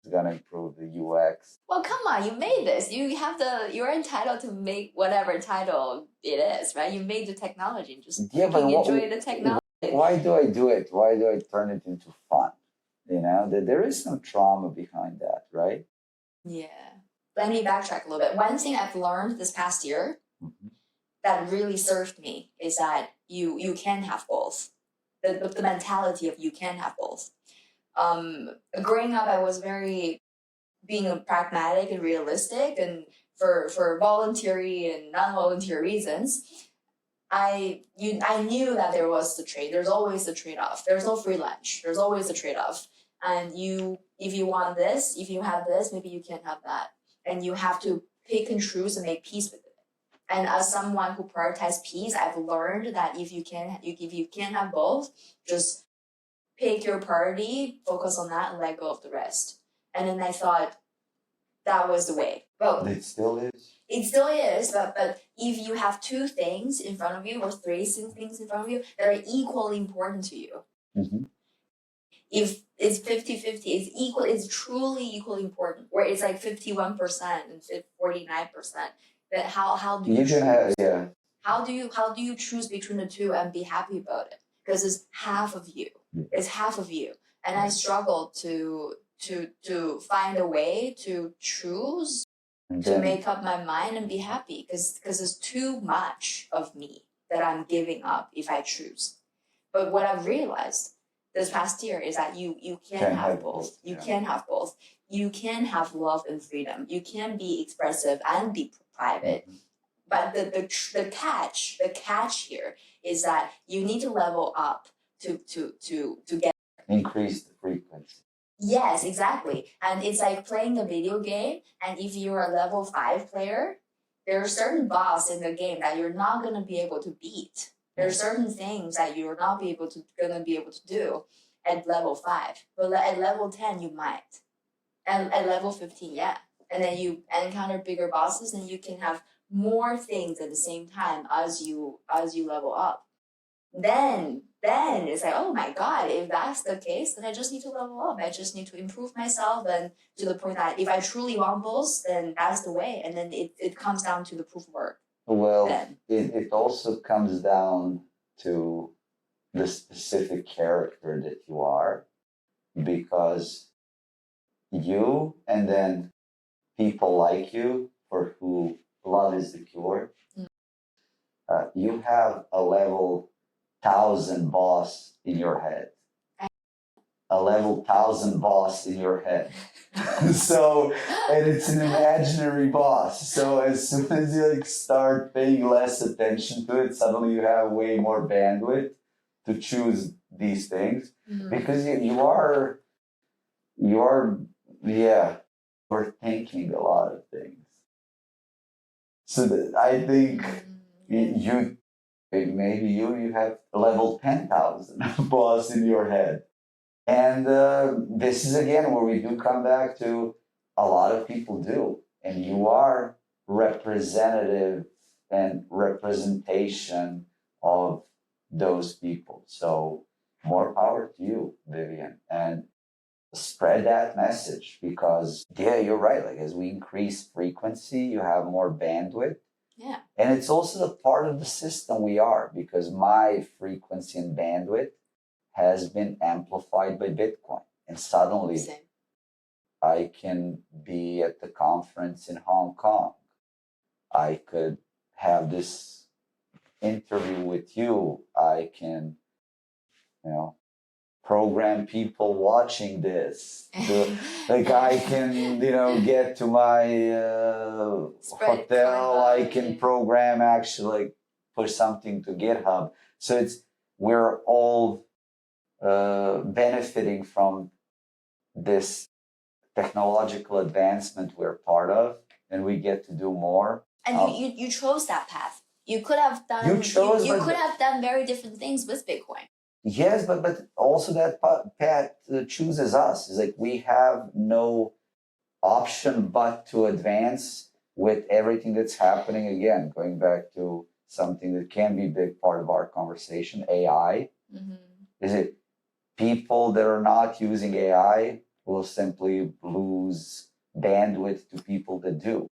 It's gonna improve the UX. Well, come on, you made this. You're entitled to make whatever title it is, right? You made the technology. Just enjoy the technology. Why do I do it? Why do I turn it into fun? There is some trauma behind that, right? Yeah. Let me backtrack a little bit. One thing I've learned this past year that really served me is that you can have both. The mentality of you can have both. Growing up, I was very being pragmatic and realistic, and for voluntary and non-voluntary reasons, I knew that there was the trade. There's always the trade-off. There's no free lunch. There's always a trade-off. And if you want this, if you have this, maybe you can't have that. And you have to pick and choose and make peace with it. And as someone who prioritizes peace, I've learned that if you can't have both, just pick your priority, focus on that, and let go of the rest. And then I thought that was the way. Well, it still is. It still is, but if you have two things in front of you or three things in front of you that are equally important to you, if it's 50-50, it's truly equally important. Where it's like 51% and 49%. But how do you choose? How do you choose between the two and be happy about it? Because it's half of you. It's half of you. And I struggled to find a way to choose, to make up my mind and be happy, because it's too much of me that I'm giving up if I choose. But what I've realized this past year is that you can have both. You can have both. You can have love and freedom. You can be expressive and be private. But the catch here is that you need to level up to get increase the frequency. Yes, exactly. And it's like playing a video game, and if you're a level 5 player, there are certain boss in the game that you're not gonna be able to beat. There are certain things that you're not gonna be able to do at level 5. But at level 10 you might. And at level 15, yeah. And then you encounter bigger bosses and you can have more things at the same time as you level up. Then it's like, oh my God, if that's the case, then I just need to level up. I just need to improve myself, and to the point that if I truly want both, then that's the way. And then it comes down to the proof of work. Well, it also comes down to the specific character that you are, because you and then people like you, for who love is the cure, you have a level 1,000 boss in your head. a level 1,000 boss in your head. So, and it's an imaginary boss. So as soon as you like start paying less attention to it, suddenly you have way more bandwidth to choose these things because you're thinking a lot of things. So I think you maybe you have level 10,000 boss in your head. And this is again where we do come back to a lot of people do. And you are representative and representation of those people. So more power to you, Vivian. And spread that message because, yeah, you're right. Like as we increase frequency, you have more bandwidth. Yeah. And it's also the part of the system we are because my frequency and bandwidth has been amplified by Bitcoin. And suddenly I can be at the conference in Hong Kong. I could have this interview with you. I can, program people watching this. I can, get to my hotel. I can program actually push something to GitHub. So we're all benefiting from this technological advancement we're part of, and we get to do more. And you chose that path. You could have done. You could have done very different things with Bitcoin. Yes, but also that path chooses us. It's like we have no option but to advance with everything that's happening. Again, going back to something that can be a big part of our conversation, AI. Is it people that are not using AI will simply lose bandwidth to people that do.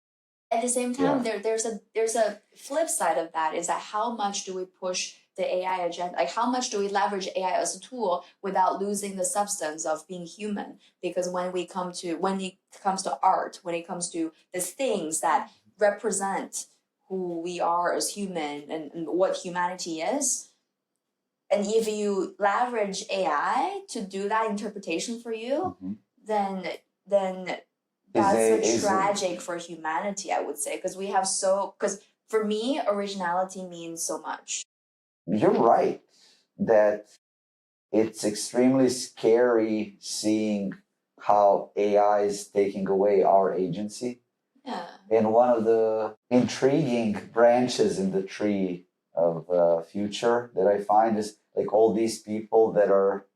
At the same time, there's a flip side of that is that how much do we push the AI agenda? Like how much do we leverage AI as a tool without losing the substance of being human? Because when it comes to art, when it comes to the things that represent who we are as human and what humanity is, and if you leverage AI to do that interpretation for you, then that's tragic for humanity, I would say, because because for me, originality means so much. You're right that it's extremely scary seeing how AI is taking away our agency. Yeah. And one of the intriguing branches in the tree of future that I find is like all these people that are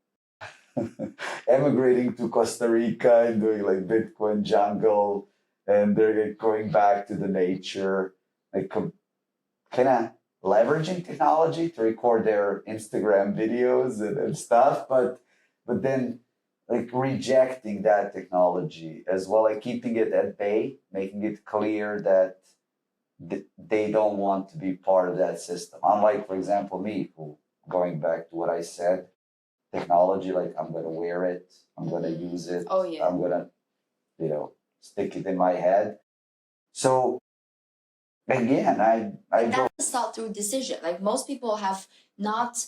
emigrating to Costa Rica and doing like Bitcoin jungle, and they're going back to the nature, like kind of leveraging technology to record their Instagram videos and stuff, but then like rejecting that technology as well, like keeping it at bay, making it clear that they don't want to be part of that system. Unlike, for example, me, who, going back to what I said, technology, like I'm going to wear it, I'm going to use it, I'm going to, stick it in my head. So again, that's a thought through decision. Like most people have not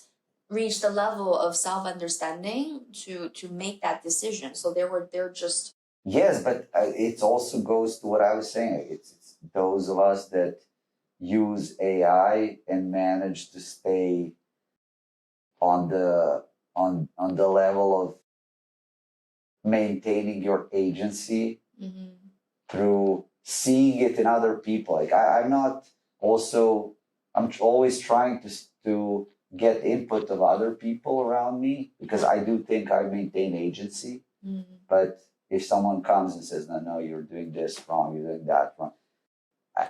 reached the level of self-understanding to make that decision. So they're just. Yes, but it also goes to what I was saying. It's those of us that use AI and manage to stay on the level of maintaining your agency through seeing it in other people. Like I'm always trying to get input of other people around me because I do think I maintain agency. But if someone comes and says, no, you're doing this wrong, you're doing that wrong,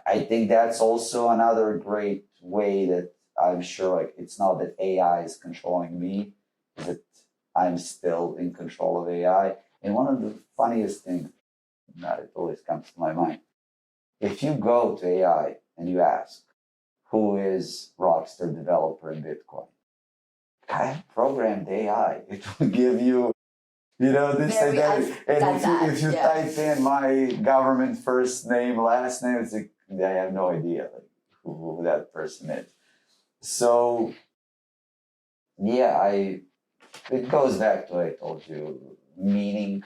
I think that's also another great way that I'm sure like it's not that AI is controlling me, that I'm still in control of AI. And one of the funniest things that it always comes to my mind, if you go to AI and you ask, who is Rockstar developer in Bitcoin? I have programmed AI. It will give you, this identity. And if you type in my government first name, last name, it's like, I have no idea who that person is. So, yeah, it goes back to what I told you, meaning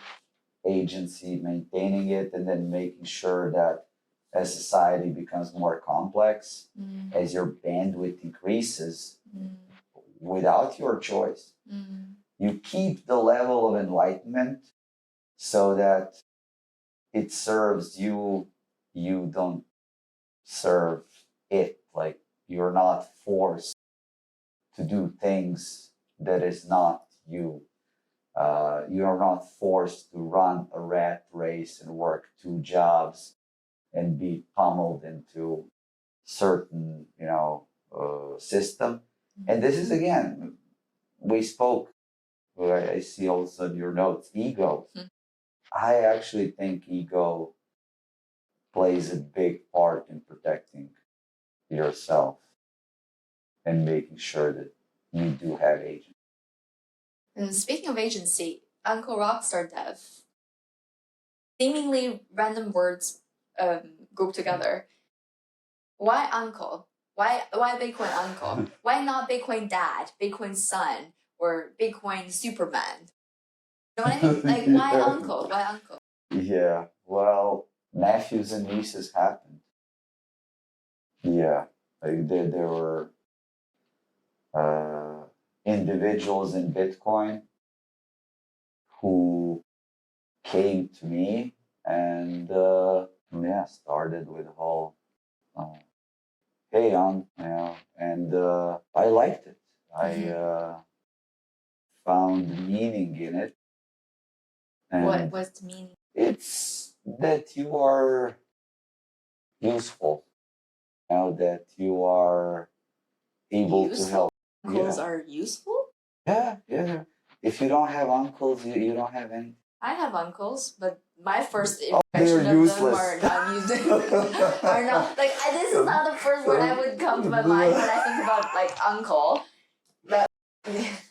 agency, maintaining it, and then making sure that as society becomes more complex, as your bandwidth increases, without your choice, you keep the level of enlightenment so that it serves you, you don't serve it. Like you're not forced to do things that is not you. You are not forced to run a rat race and work 2 jobs and be pummeled into certain, system. And this is again, we spoke. I see also in your notes, ego. I actually think ego plays a big part in protecting yourself and making sure that you do have agency. And speaking of agency, Uncle Rockstar Dev, seemingly random words grouped together. Why uncle? Why Bitcoin uncle? Why not Bitcoin dad, Bitcoin son, or Bitcoin Superman? You know what I mean? Like, why uncle? Why uncle? Yeah, well, nephews and nieces happened. Yeah, like there were individuals in Bitcoin who came to me and started with the whole hey and I liked it. I found meaning in it. And what was the meaning? It's that you are useful, that you are able to help. Uncles are useful? Yeah. If you don't have uncles, you don't have any. I have uncles, but my first they're impression of useless. them are not using. Are not like this is not the first word I would come to my mind when I think about like uncle. But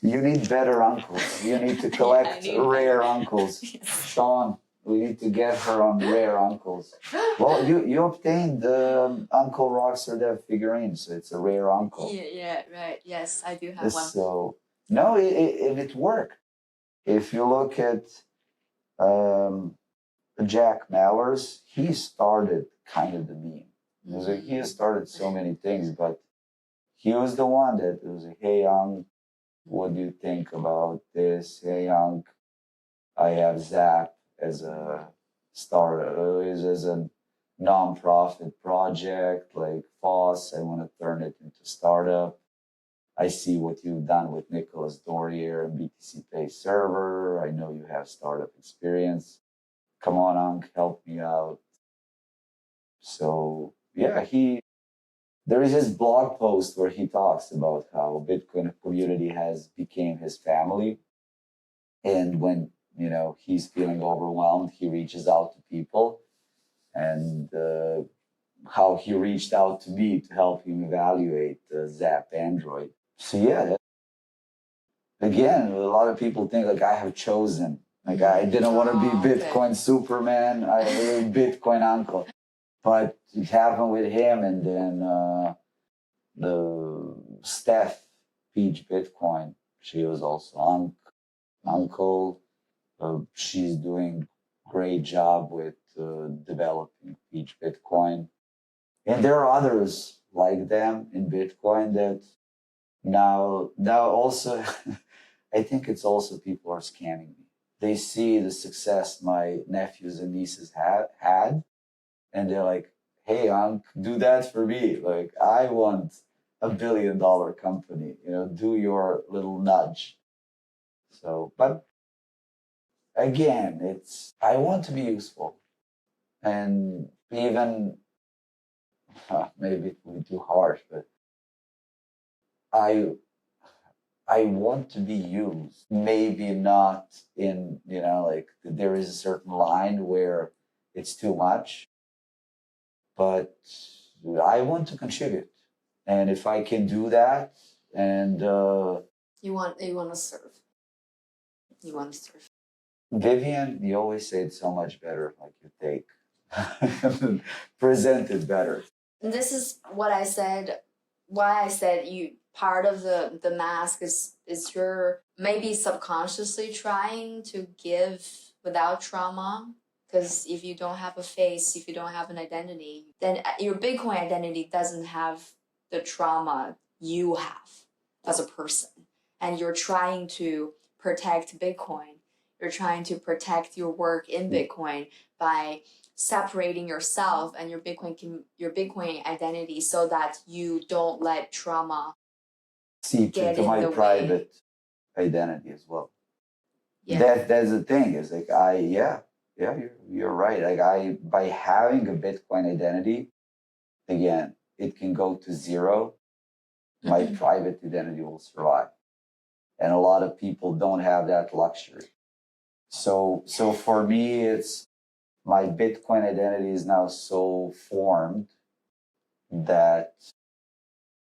you need better uncles. You need to collect rare uncles. Sean, we need to get her on rare uncles. Well, you obtained the Uncle Rockstar Dev figurine, so it's a rare uncle. Yeah, right. Yes, I do have one. So no, it worked. If you look at Jack Mallers, he started kind of the meme. He has started so many things, but he was the one that was like, hey, Young, what do you think about this? Hey, Young, I have Zap as a as a non-profit project like FOSS. I want to turn it into startup. I see what you've done with Nicholas Dorier and BTC Pay server. I know you have startup experience. Come on, Unc, help me out. So yeah, there is his blog post where he talks about how Bitcoin community has became his family. And when, he's feeling overwhelmed, he reaches out to people, and how he reached out to me to help him evaluate Zap Android. So yeah, again, a lot of people think like I have chosen. Like I didn't want to be Bitcoin Superman, I was Bitcoin uncle. But it happened with him, and then the Steph Peach Bitcoin, she was also uncle. She's doing great job with developing Peach Bitcoin. And there are others like them in Bitcoin that now also, I think it's also people are scamming me. They see the success my nephews and nieces had, and they're like, hey, Unc, do that for me. Like, I want $1 billion company, do your little nudge. So, but again, I want to be useful. And even, maybe it would be too harsh, but I want to be used. Maybe not in, like there is a certain line where it's too much, but I want to contribute. And if I can do that, and you want to serve. You want to serve. Vivian, you always say it so much better, like you take present it better. This is what I said. Why I said you part of the mask is your maybe subconsciously trying to give without trauma. Because if you don't have a face, if you don't have an identity, then your Bitcoin identity doesn't have the trauma you have as a person. And you're trying to protect Bitcoin. You're trying to protect your work in Bitcoin by separating yourself and your Bitcoin identity so that you don't let trauma seep get into in my the private way. identity as well. Yeah. That's the thing. Is like you're right. Like by having a Bitcoin identity, again, it can go to zero. My private identity will survive, and a lot of people don't have that luxury. So for me, it's my Bitcoin identity is now so formed that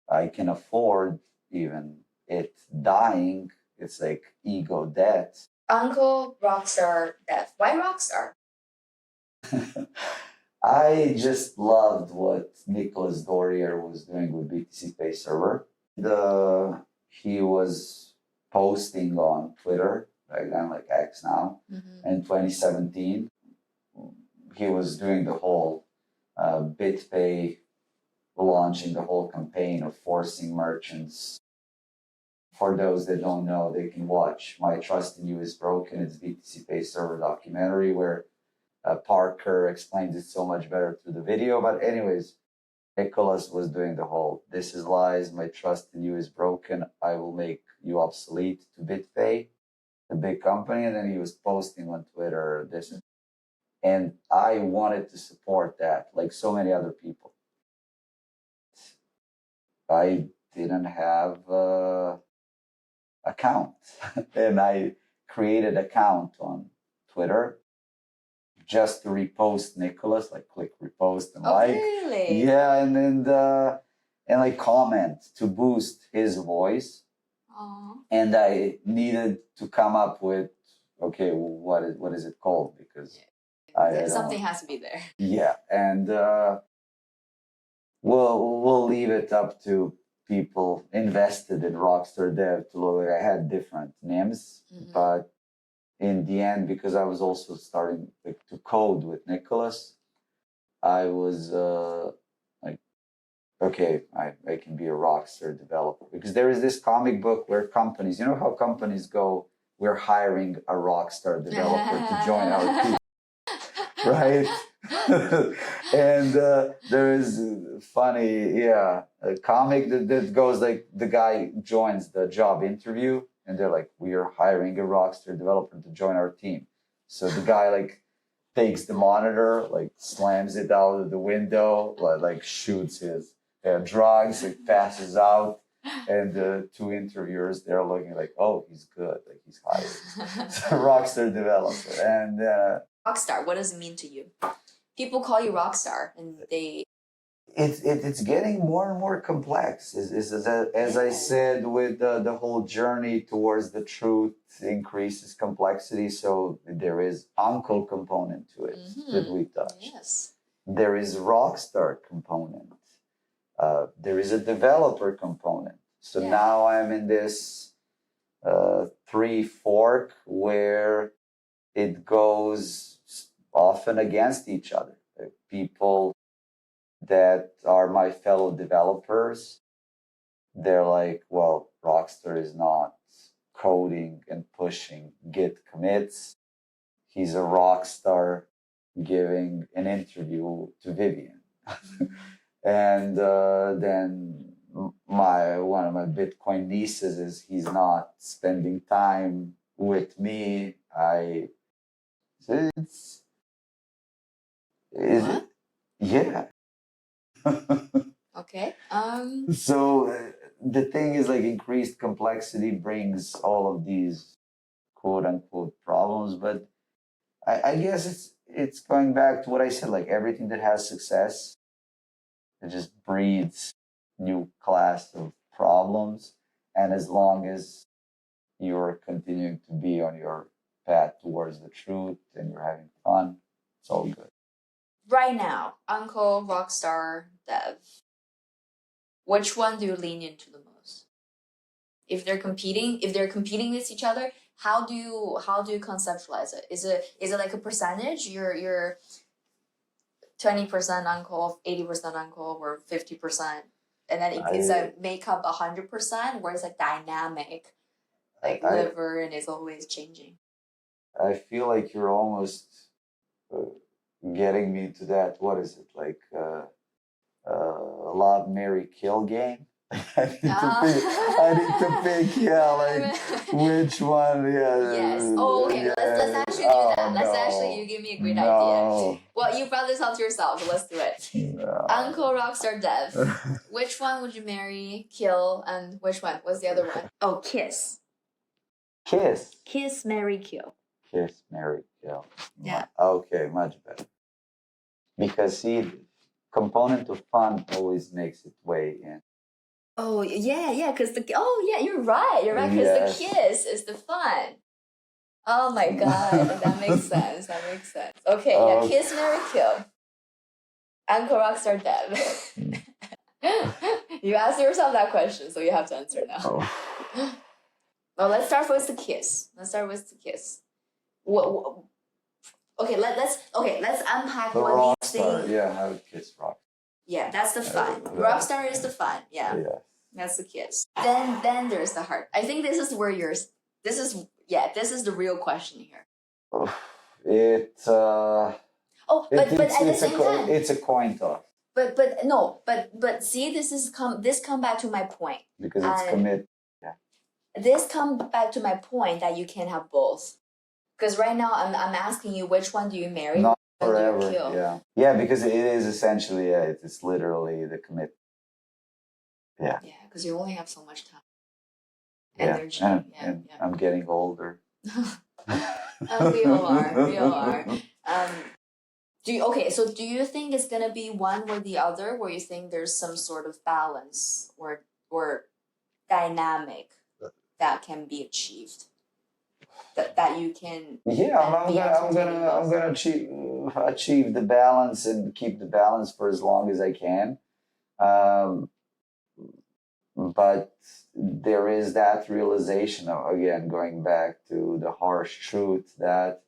I can afford even it dying. It's like ego death. Uncle Rockstar Dev. Why Rockstar? I just loved what Nicholas Dorier was doing with BTC Pay Server. He was posting on Twitter, back then like X now, in 2017. He was doing the whole BitPay, launching the whole campaign of forcing merchants. For those that don't know, they can watch My Trust in You is Broken. It's BTC Pay Server documentary where Parker explains it so much better through the video. But anyways, Nicholas was doing the whole, this is lies, my trust in you is broken, I will make you obsolete to BitPay, the big company. And then he was posting on Twitter this. And I wanted to support that, like so many other people. I didn't have an account. And I created an account on Twitter just to repost Nicholas, like click repost and like. Really? Yeah, and like comment to boost his voice. Aww. And I needed to come up with, okay, what is it called? Because something has to be there. Yeah, and we'll leave it up to people invested in Rockstar Dev to look. I had different names, but in the end, because I was also starting to code with Nicholas, I was like, okay, I can be a Rockstar developer. Because there is this comic book where companies, you know how companies go, we're hiring a Rockstar developer to join our team, right? And there is funny, a comic that goes like the guy joins the job interview and they're like, we are hiring a Rockstar developer to join our team. So the guy like takes the monitor, like slams it out of the window, like shoots his drugs, like passes out. And the two interviewers, they're looking like, oh, he's good, like he's hired. So Rockstar developer. And Rockstar, what does it mean to you? People call you Rockstar, and they... It's getting more and more complex. As I said, with the whole journey towards the truth increases complexity. So there is uncle component to it that we touched. Yes. There is Rockstar component. There is a developer component. So now I'm in this three fork where it goes often against each other. People that are my fellow developers, they're like, well, Rockstar is not coding and pushing Git commits. He's a rock star giving an interview to Vivian. And then one of my Bitcoin nieces is he's not spending time with me. It's What? Yeah. Okay. So the thing is, like, increased complexity brings all of these quote unquote problems, but I guess it's going back to what I said, like everything that has success, it just breeds new class of problems. And as long as you're continuing to be on your path towards the truth and you're having fun, it's all good. Right now, Uncle Rockstar Dev, which one do you lean into the most? If they're competing with each other, how do you conceptualize it? Is it like a percentage? You're 20% uncle, 80% uncle, or 50%, and then it's a make up 100%, where it's like dynamic, like liver, and it's always changing. I feel like you're almost getting me to that. What is it like? Love, marry, kill game. I need to pick. Yeah, like which one? Yeah. Yes. Oh, okay. Yeah. Let's actually do that. Let's actually. You give me a great idea. Well, you brought this out to yourself, so let's do it. No. Uncle Rockstar Dev. Which one would you marry, kill, and which one? What's the other one? Oh, kiss. Kiss. Kiss, marry, kill. Kiss, marry, kill. Yeah. Okay, much better. Because see, component of fun always makes its way in. Oh yeah, because you're right, because the kiss is the fun. Oh my god, that makes sense. Okay, yeah, kiss, marry, kill. Uncle Rockstar Dev. You asked yourself that question, so you have to answer now. Oh. Well, let's start with the kiss. What let's unpack The what rockstar, these things. yeah, I would kiss rock. Yeah, that's the fun. Rockstar is the fun. Yeah. That's the kiss. Then there's the heart. I think this is where this is the real question here. But at the same time, it's a coin toss. But see, this come back to my point. Because it's committed. Yeah. This come back to my point that you can have both. Because right now I'm asking you, which one do you marry? Not forever. Yeah. Yeah, because it is essentially it's literally the commit. Yeah. Yeah, because you only have so much time. Energy. And I'm getting older. We all are. Do you think it's gonna be one or the other, where you think there's some sort of balance or dynamic that can be achieved? That you can. Yeah, I'm gonna achieve the balance and keep the balance for as long as I can. But there is that realization of, again, going back to the harsh truth that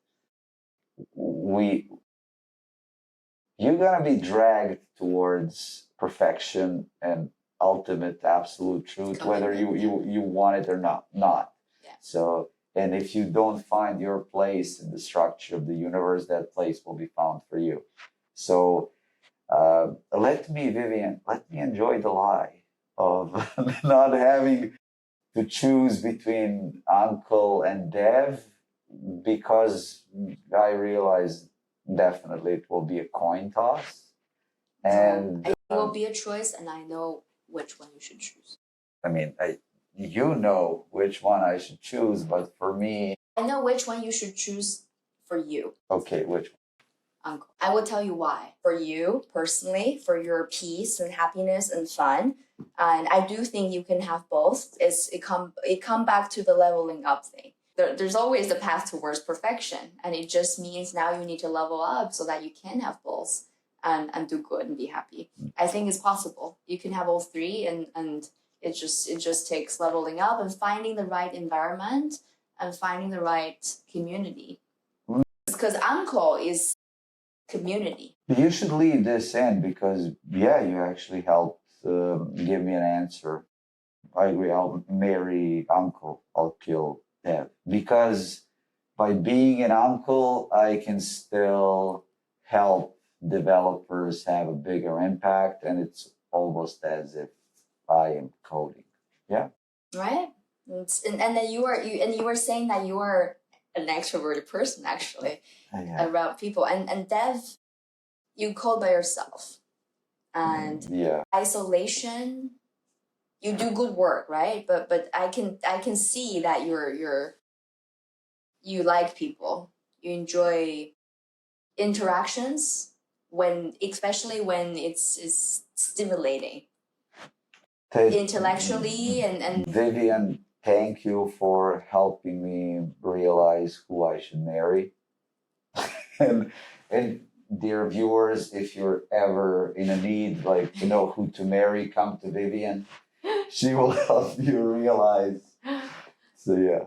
you're gonna be dragged towards perfection and ultimate absolute truth, whether you want it or not. Yeah. So, and if you don't find your place in the structure of the universe, that place will be found for you. So let me enjoy the lie of not having to choose between Uncle and Dev, because I realize definitely it will be a coin toss. And it will be a choice, and I know which one you should choose. I mean, you know which one I should choose, but for me, I know which one you should choose for you. Okay, which one? Uncle. I will tell you why. For you personally, for your peace and happiness and fun, and I do think you can have both. It come back to the leveling up thing. There's always the path towards perfection, and it just means now you need to level up so that you can have both and do good and be happy. I think it's possible. You can have all three, and it just takes leveling up and finding the right environment and finding the right community. Because Uncle is community. You should leave this in because, you actually helped give me an answer. I agree. I'll marry Uncle. I'll kill Dev. Because by being an uncle, I can still help developers have a bigger impact, and it's almost as if I am coding. Yeah. Right. And then you were saying that you are an extroverted person, actually, around people. And Dev, you code by yourself. And isolation, you do good work, right? But I can see that you like people. You enjoy interactions especially when it's stimulating. Intellectually and Vivian, thank you for helping me realize who I should marry. and dear viewers, if you're ever in a need, like to know who to marry, come to Vivian. She will help you realize So yeah.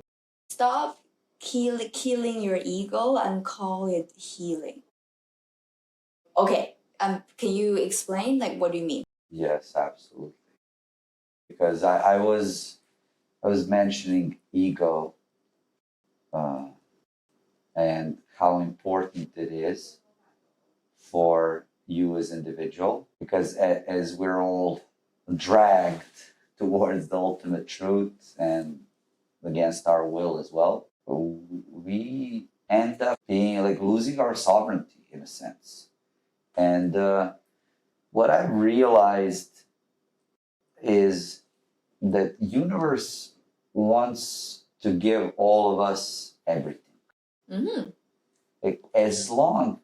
Stop killing your ego and call it healing. Okay, can you explain, like, what do you mean? Yes, absolutely. Because I was mentioning ego and how important it is for you as individual. Because as we're all dragged towards the ultimate truth and against our will as well, we end up being like losing our sovereignty in a sense. And what I realized is that universe wants to give all of us everything. Mm-hmm. Like, as long,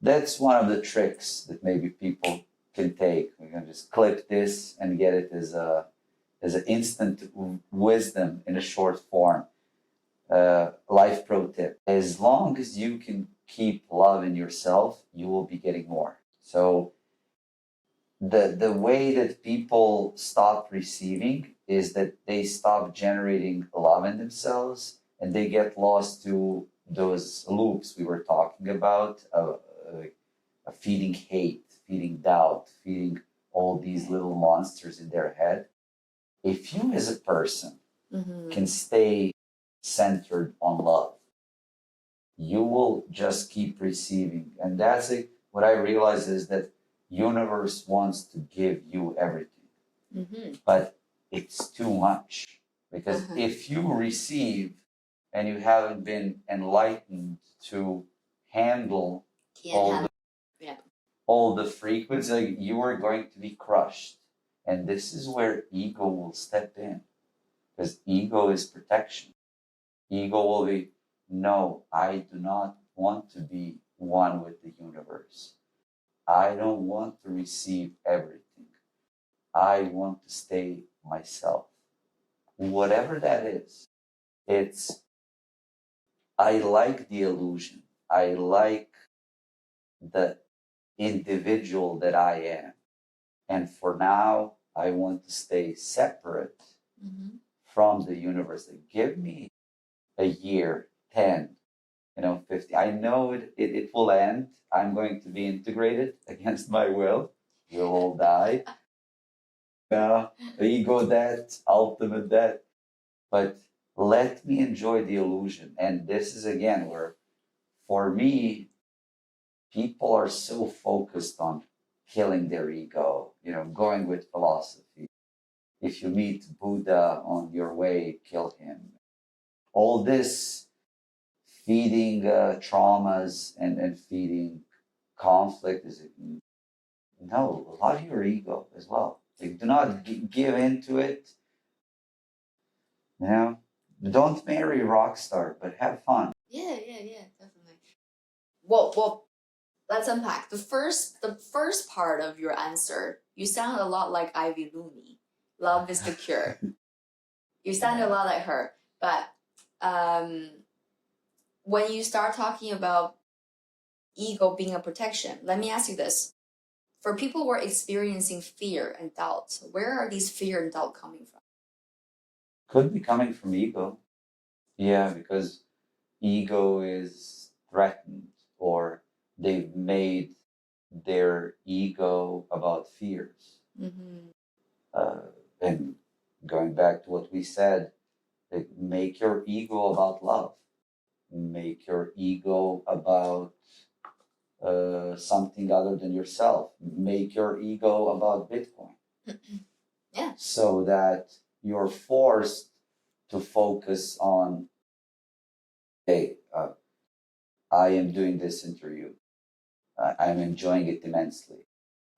that's one of the tricks that maybe people can take. We can just clip this and get it as an instant wisdom in a short form. Life pro tip: as long as you can keep love in yourself, you will be getting more. So the way that people stop receiving is that they stop generating love in themselves, and they get lost to those loops we were talking about, feeding hate, feeding doubt, feeding all these little monsters in their head. If you as a person can stay centered on love, you will just keep receiving. And that's it. What I realize is that universe wants to give you everything, but it's too much. Because if you receive and you haven't been enlightened to handle all the frequency, like, you are going to be crushed. And this is where ego will step in, because ego is protection. Ego will be, no, I do not want to be one with the universe. I don't want to receive everything. I want to stay myself. Whatever that is, it's, I like the illusion. I like the individual that I am. And for now, I want to stay separate from the universe. Like, give me a year, 10, 50. I know it will end. I'm going to be integrated against my will. We'll all die. Ego death, ultimate death. But let me enjoy the illusion. And this is again where, for me, people are so focused on killing their ego, going with philosophy. If you meet Buddha on your way, kill him. All this feeding traumas and feeding conflict is, no, love your ego as well. Like, do not give into it. Don't marry a rock star, but have fun. Yeah, definitely. Well, let's unpack the first part of your answer. You sound a lot like Ivy Looney. Love is the cure. You sound a lot like her, but when you start talking about ego being a protection, let me ask you this: for people who are experiencing fear and doubt, where are these fear and doubt coming from? Could be coming from ego. Yeah, because ego is threatened, or they've made their ego about fears. And going back to what we said, like, make your ego about love. Make your ego about something other than yourself. Make your ego about Bitcoin. Yeah. So that you're forced to focus on, hey, I am doing this interview. I'm enjoying it immensely.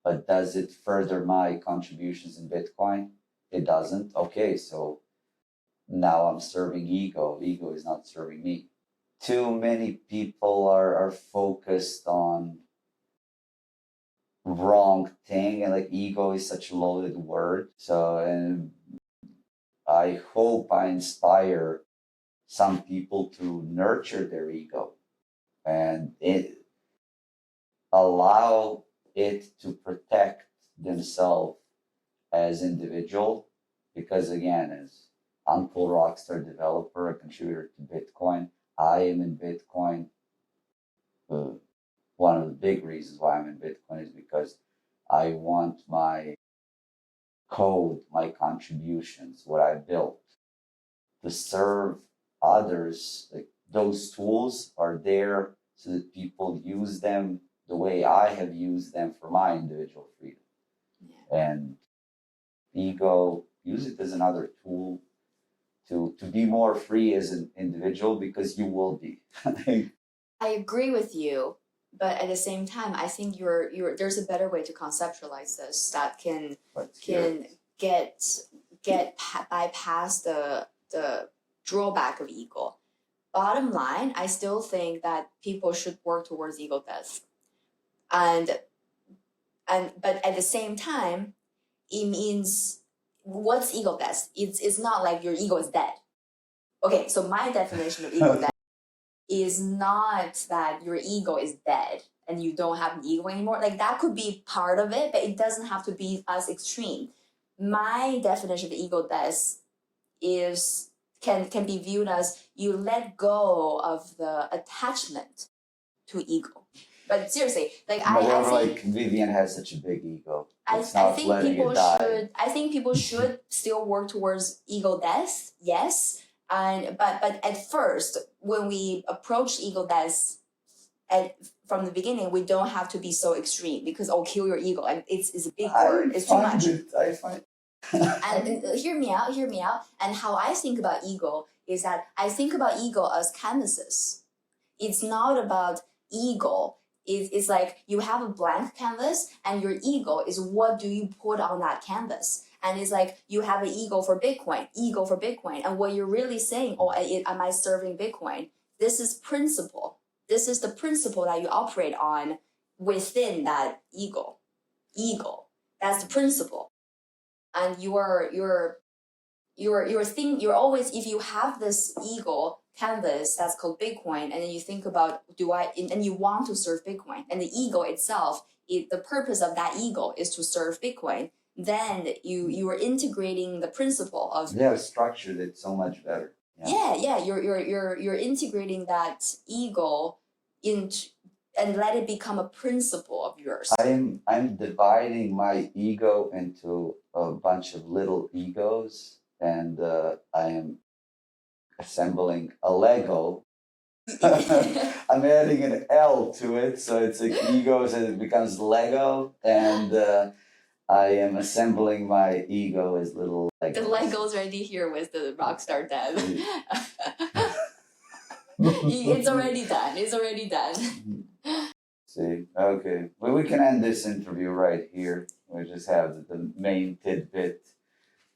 But does it further my contributions in Bitcoin? It doesn't. Okay, so now I'm serving ego. Ego is not serving me. Too many people are focused on wrong thing, and like, ego is such a loaded word. So, and I hope I inspire some people to nurture their ego and allow it to protect themselves as individual. Because again, as Uncle Rockstar developer, a contributor to Bitcoin. I am in Bitcoin. One of the big reasons why I'm in Bitcoin is because I want my code, my contributions, what I built, to serve others. Like those tools are there so that people use them the way I have used them for my individual freedom. Yeah. And ego, use it as another tool to be more free as an individual, because you will be. I agree with you, but at the same time, I think there's a better way to conceptualize this that can bypass the drawback of ego. Bottom line, I still think that people should work towards ego death, but at the same time, it means, what's ego death? It's not like your ego is dead. Okay, so my definition of ego death is not that your ego is dead and you don't have an ego anymore. Like that could be part of it, but it doesn't have to be as extreme. My definition of ego death can be viewed as you let go of the attachment to ego. But seriously, like I think Vivian has such a big ego. I think people should still work towards ego death, yes. But at first, when we approach ego death from the beginning, we don't have to be so extreme, because kill your ego. Like it's a big word. It's too much. I find and hear me out. And how I think about ego is that I think about ego as canvases. It's not about ego. It's like you have a blank canvas, and your ego is what do you put on that canvas. And it's like you have an ego for Bitcoin. And what you're really saying, am I serving Bitcoin? This is principle. This is the principle that you operate on within that ego. That's the principle. And you're always, if you have this ego canvas that's called Bitcoin, and then you think about, and you want to serve Bitcoin, and the ego itself, the purpose of that ego is to serve Bitcoin, then you are integrating the principle of structured it so much better. You're integrating that ego into, and let it become a principle of yours. I'm dividing my ego into a bunch of little egos, and I am assembling a Lego. I'm adding an L to it, so it's like egos, and it becomes Lego, and I am assembling my ego as little Legos. The Lego's already here with the Rockstar Dev. It's already done. See, okay. Well, we can end this interview right here. We just have the main tidbit.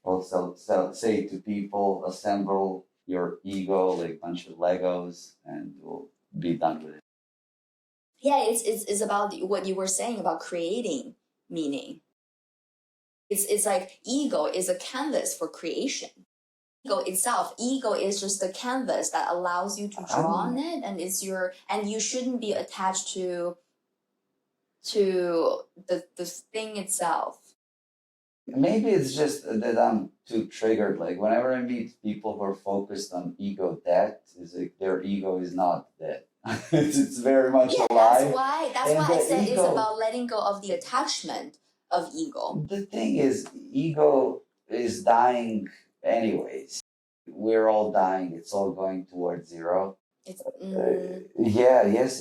Also, say to people, assemble your ego like a bunch of Legos, and we'll be done with it. Yeah, it's about what you were saying about creating meaning. It's like ego is a canvas for creation. Ego is just a canvas that allows you to draw on it, and and you shouldn't be attached to the thing itself. Maybe it's just that I'm too triggered. Like whenever I meet people who are focused on ego death, it's like their ego is not dead. it's very much alive. That's why I said it's about letting go of the attachment of ego. The thing is, ego is dying anyways. We're all dying. It's all going towards zero. Yes,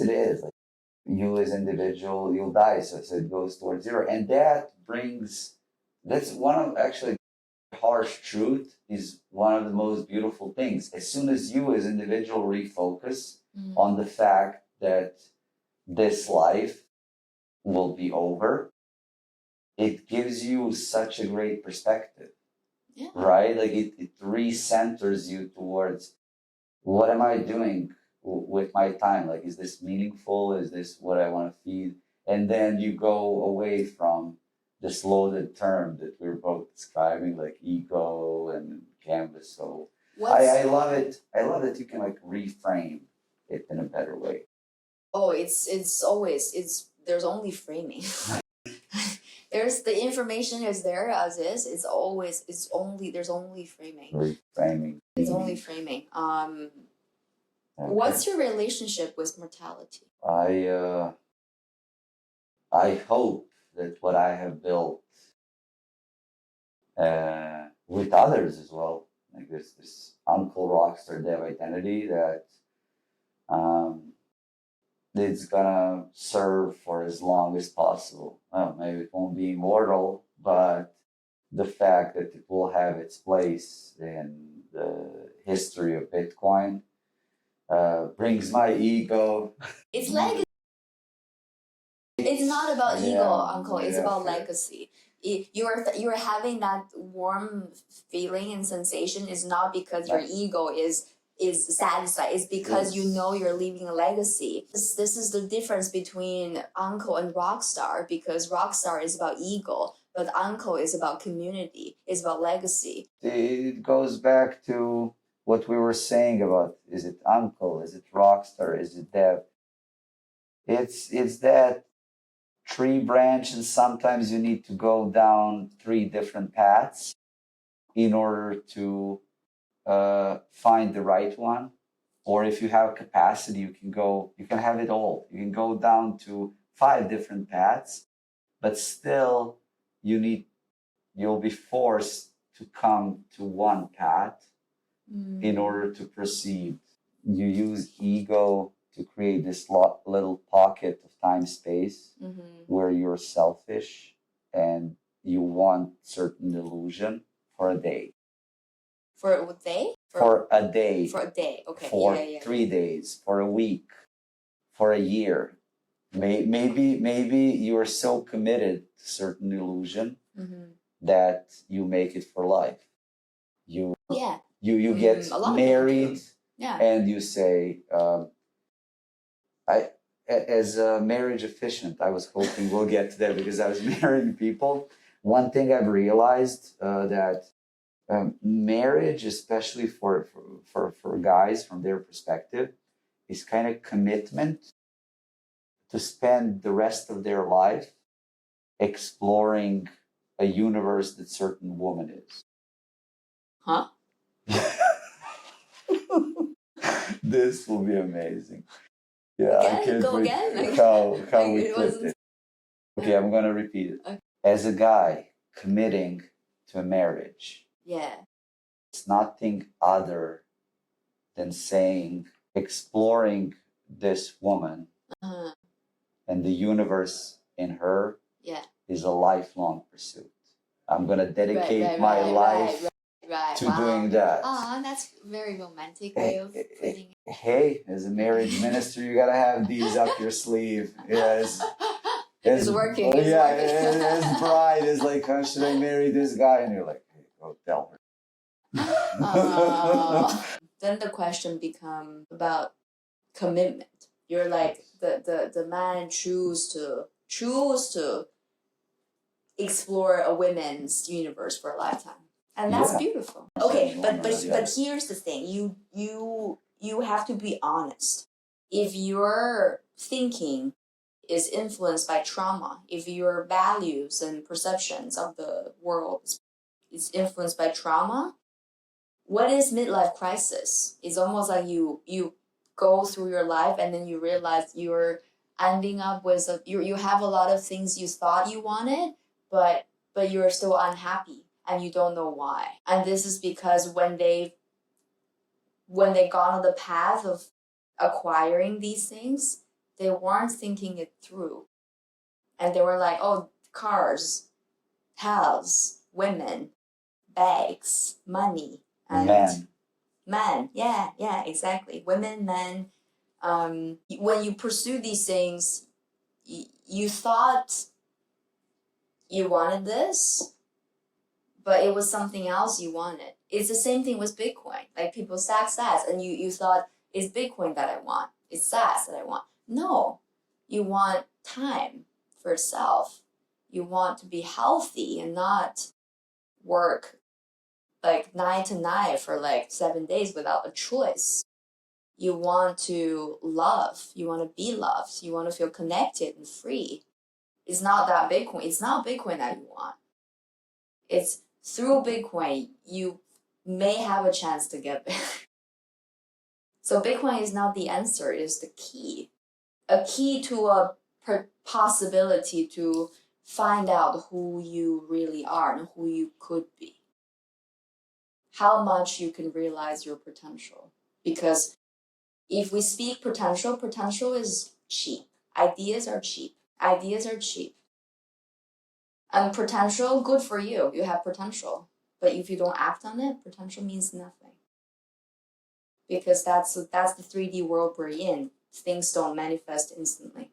it is. Like, you as individual, you'll die. So it goes towards zero. And that's one of actually harsh truth is one of the most beautiful things. As soon as you as individual refocus on the fact that this life will be over, it gives you such a great perspective, right? Like it recenters you towards, what am I doing with my time? Like, is this meaningful? Is this what I want to feed? And then you go away from this loaded term that we're both describing, like ego and canvas. So I love it. I love that you can like reframe it in a better way. Oh, there's only framing. There's the information is there as is. There's only framing. Reframing. It's only framing. What's your relationship with mortality? I hope that what I have built with others as well, like this Uncle Rockstar Dev identity that it's gonna serve for as long as possible. Well, maybe it won't be immortal, but the fact that it will have its place in the history of Bitcoin brings my ego. It's legacy. It's not about ego, Uncle. It's about legacy. You're having that warm feeling and sensation is not because your ego is satisfied. It's because you know you're leaving a legacy. This is the difference between Uncle and Rockstar, because Rockstar is about ego, but Uncle is about community. It's about legacy. It goes back to what we were saying about, is it Uncle, is it Rockstar, is it Dev? It's that tree branch, and sometimes you need to go down 3 different paths in order to find the right one. Or if you have capacity, you can have it all. You can go down to 5 different paths, but still you'll be forced to come to one path in order to proceed. You use ego to create this little pocket of time space where you're selfish and you want certain illusion for a day. For a day? For a day. For a day, okay. For 3 days, for a week, for a year. Maybe you are so committed to certain illusion that you make it for life. You get married and you say, as a marriage efficient, I was hoping we'll get to that because I was marrying people. One thing I've realized that marriage, especially for guys from their perspective, is kind of commitment to spend the rest of their life exploring a universe that certain woman is. Huh? This will be amazing. Yeah, Go again. How we flipped it. Okay, I'm gonna repeat it. Okay. As a guy committing to a marriage, it's nothing other than saying, exploring this woman and the universe in her is a lifelong pursuit. I'm gonna dedicate my life to doing that. Oh, that's very romantic way of putting it. Hey, as a marriage minister, you gotta have these up your sleeve. Yes. It's working. As bride is like, oh, should I marry this guy? And you're like, hey, go tell her. Then the question becomes about commitment. You're like the man choose to explore a women's universe for a lifetime. And that's beautiful. Okay, but here's the thing. You have to be honest. If your thinking is influenced by trauma, if your values and perceptions of the world is influenced by trauma, what is midlife crisis? It's almost like you go through your life and then you realize you're ending up with you have a lot of things you thought you wanted, but you're still unhappy. And you don't know why. And this is because when they've gone on the path of acquiring these things, they weren't thinking it through. And they were like, oh, cars, houses, women, bags, money, and men. Yeah, exactly. Women, men. When you pursue these things, you thought you wanted this, but it was something else you wanted. It's the same thing with Bitcoin. Like people stack sats and you thought, it's Bitcoin that I want. It's sats that I want. No, you want time for yourself. You want to be healthy and not work like 9 to 9 for like 7 days without a choice. You want to love. You want to be loved. You want to feel connected and free. it's not that Bitcoin. It's not Bitcoin that you want. It's through Bitcoin, you may have a chance to get there. So Bitcoin is not the answer, it is the key. A key to a possibility to find out who you really are and who you could be. How much you can realize your potential. Because if we speak potential, potential is cheap. Ideas are cheap. Ideas are cheap. And potential, good for you. You have potential. But if you don't act on it, potential means nothing. Because that's the 3D world we're in. Things don't manifest instantly.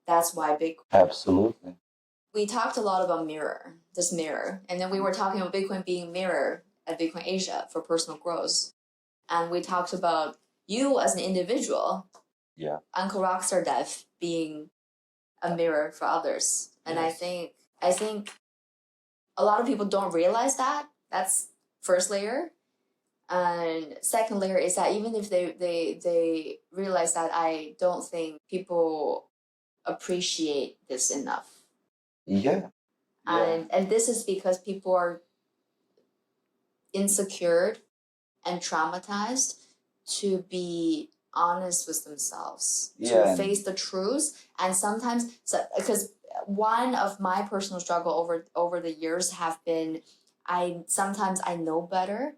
That's why Bitcoin. Absolutely. We talked a lot about this mirror. And then we were talking about Bitcoin being mirror at Bitcoin Asia for personal growth. And we talked about you as an individual. Yeah. Uncle Rockstar Dev being a mirror for others. And yes. I think a lot of people don't realize that. That's first layer. And second layer is that even if they realize that, I don't think people appreciate this enough. Yeah. And this is because people are insecure and traumatized to be honest with themselves, to face the truth. And sometimes, because one of my personal struggle over the years have been, sometimes I know better,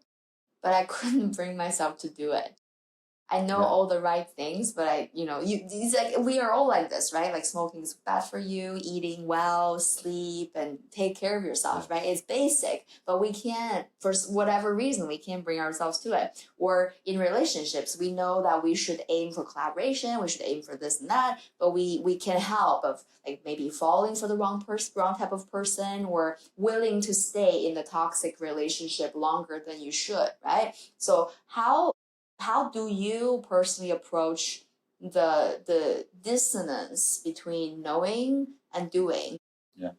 but I couldn't bring myself to do it. I know all the right things, but it's like we are all like this, right? Like smoking is bad for you, eating well, sleep, and take care of yourself, right? It's basic, but we can't, for whatever reason, we can't bring ourselves to it. Or in relationships, we know that we should aim for collaboration, we should aim for this and that, but we can't help of like maybe falling for the wrong type of person, or willing to stay in the toxic relationship longer than you should, right? So how do you personally approach the dissonance between knowing and doing? Yeah.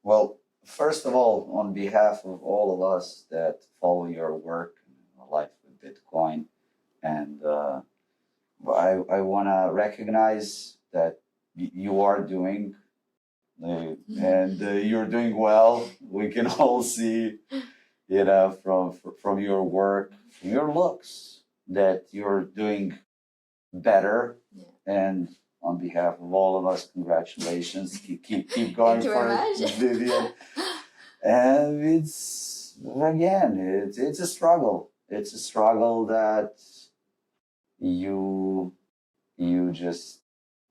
Well, first of all, on behalf of all of us that follow your work, Life with Bitcoin, and I want to recognize that you are doing, and you're doing well. We can all see, from your work, from your looks, that you're doing better. Yeah. And on behalf of all of us, congratulations. Keep going for it, Vivian. And it's a struggle. It's a struggle that you just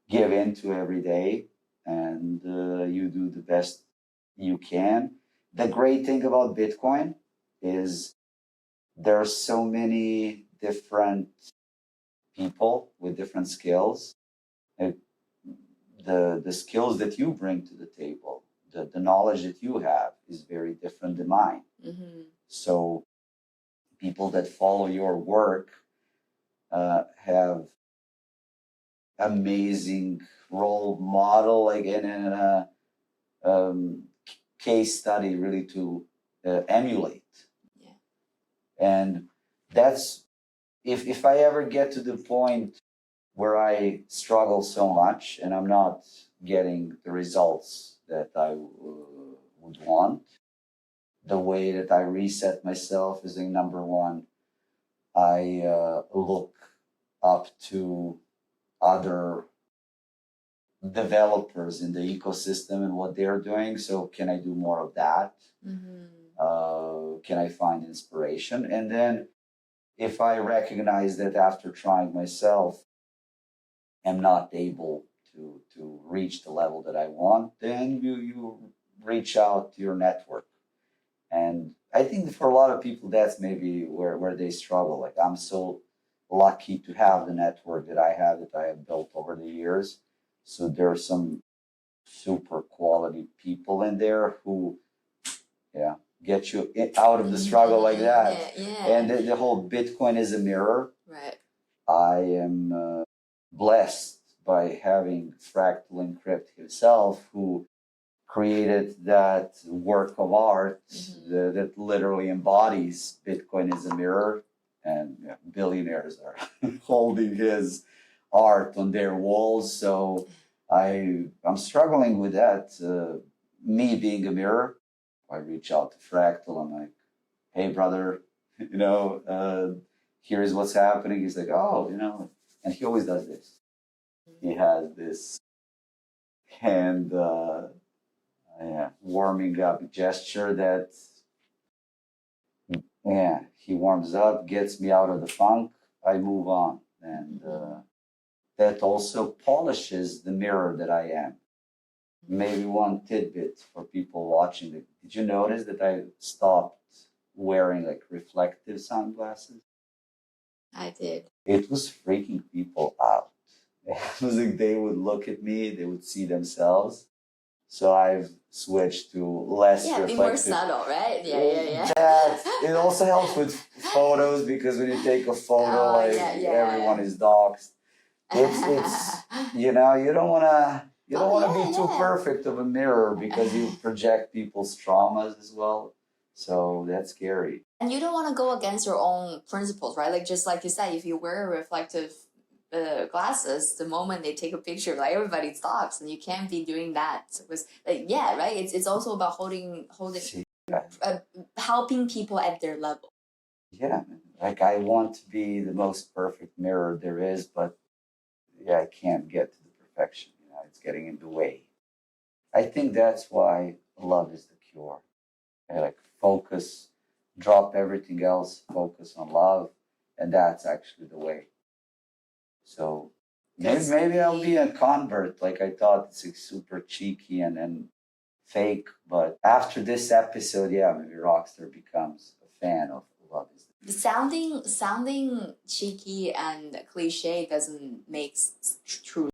give into every day, and you do the best you can. The great thing about Bitcoin is there are so many different people with different skills. The skills that you bring to the table, the knowledge that you have is very different than mine. Mm-hmm. So people that follow your work have amazing role model, like in a case study really to emulate. Yeah. And that's, if I ever get to the point where I struggle so much and I'm not getting the results that I would want, the way that I reset myself is in number one, I look up to other developers in the ecosystem and what they're doing. So can I do more of that? Mm-hmm. Can I find inspiration? And then if I recognize that after trying myself, I'm not able to reach the level that I want, then you reach out to your network. And I think for a lot of people, that's maybe where they struggle. Like, I'm so lucky to have the network that I have built over the years. So there are some super quality people in there who, get you out of the struggle like that. Yeah. And the whole Bitcoin is a mirror. Right. I am blessed by having Fractal Encrypt himself, who created that work of art that literally embodies Bitcoin is a mirror, and billionaires are holding his art on their walls. So I'm struggling with that. Me being a mirror, I reach out to Fractal. I'm like, hey, brother, here's what's happening. He's like, oh, and he always does this. He has this hand warming up gesture that, he warms up, gets me out of the funk. I move on. And that also polishes the mirror that I am. Maybe one tidbit for people watching. Did you notice that I stopped wearing like reflective sunglasses? I did. It was freaking people out. It was like they would look at me, they would see themselves. So I've switched to less reflective. Be more subtle, right? Yeah. It also helps with photos because when you take a photo, everyone is doxed. It's you don't want to be too perfect of a mirror because you project people's traumas as well. So that's scary. And you don't want to go against your own principles, right? Like just like you said, if you wear reflective glasses, the moment they take a picture, like everybody talks, and you can't be doing that. Because, right? It's also about holding, helping people at their level. Yeah, like I want to be the most perfect mirror there is, but I can't get to the perfection. It's getting in the way. I think that's why love is the cure. Like focus, drop everything else, focus on love, and that's actually the way. So maybe I'll be a convert. Like I thought it's like super cheeky and fake, but after this episode, maybe Rockstar becomes a fan of love is the cure. Sounding cheeky and cliche doesn't make truth,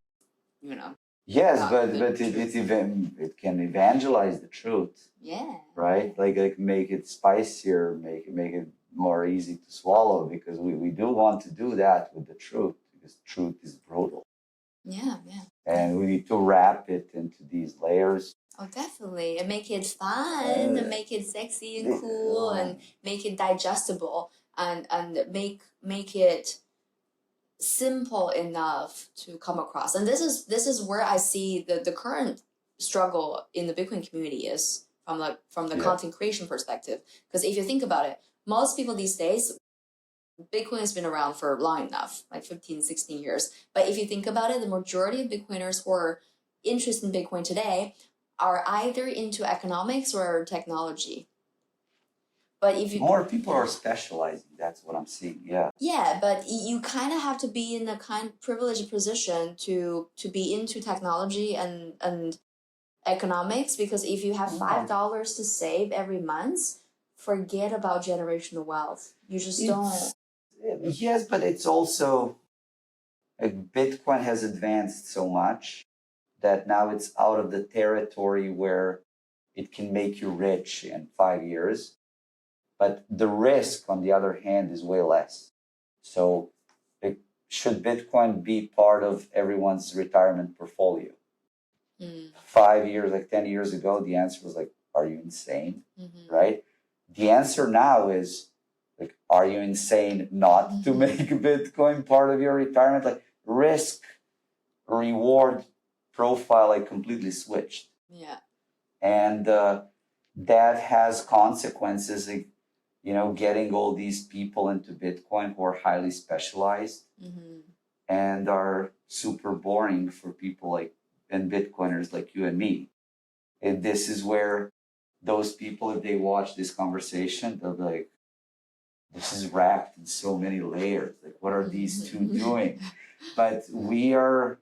Yes, but it can evangelize the truth. Yeah. Right? Like make it spicier, make it more easy to swallow, because we do want to do that with the truth, because truth is brutal. Yeah. And we need to wrap it into these layers. Oh, definitely. And make it fun, and make it sexy and cool, and make it digestible, and make it simple enough to come across. And this is where I see the current struggle in the Bitcoin community is from the content creation perspective. Because if you think about it, most people these days, Bitcoin has been around for long enough, like 15, 16 years. But if you think about it, the majority of Bitcoiners who are interested in Bitcoin today are either into economics or technology. But if more people are specializing, that's what I'm seeing. Yeah, but you kind of have to be in a kind of privileged position to be into technology and economics, because if you have $5 to save every month, forget about generational wealth. You just don't. Yes, but it's also Bitcoin has advanced so much that now it's out of the territory where it can make you rich in 5 years. But the risk, on the other hand, is way less. So should Bitcoin be part of everyone's retirement portfolio? 5 years, like 10 years ago, the answer was like, are you insane? Right? The answer now is, like, are you insane not to make Bitcoin part of your retirement? Like, risk reward profile, like, completely switched. Yeah. And that has consequences, like, getting all these people into Bitcoin who are highly specialized and are super boring for people like, and Bitcoiners like you and me. And this is where those people, if they watch this conversation, they'll be like, this is wrapped in so many layers. Like, what are these two doing? But we are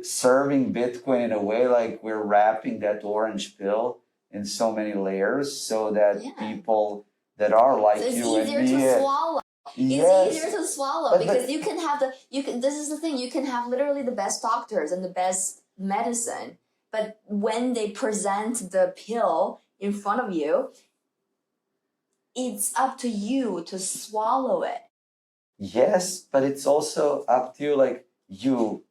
serving Bitcoin in a way like we're wrapping that orange pill in so many layers so that people that are like so you and me. It's easier to swallow. It's easier to swallow because you can have this is the thing, you can have literally the best doctors and the best medicine, but when they present the pill in front of you, it's up to you to swallow it. Yes, but it's also up to you, like you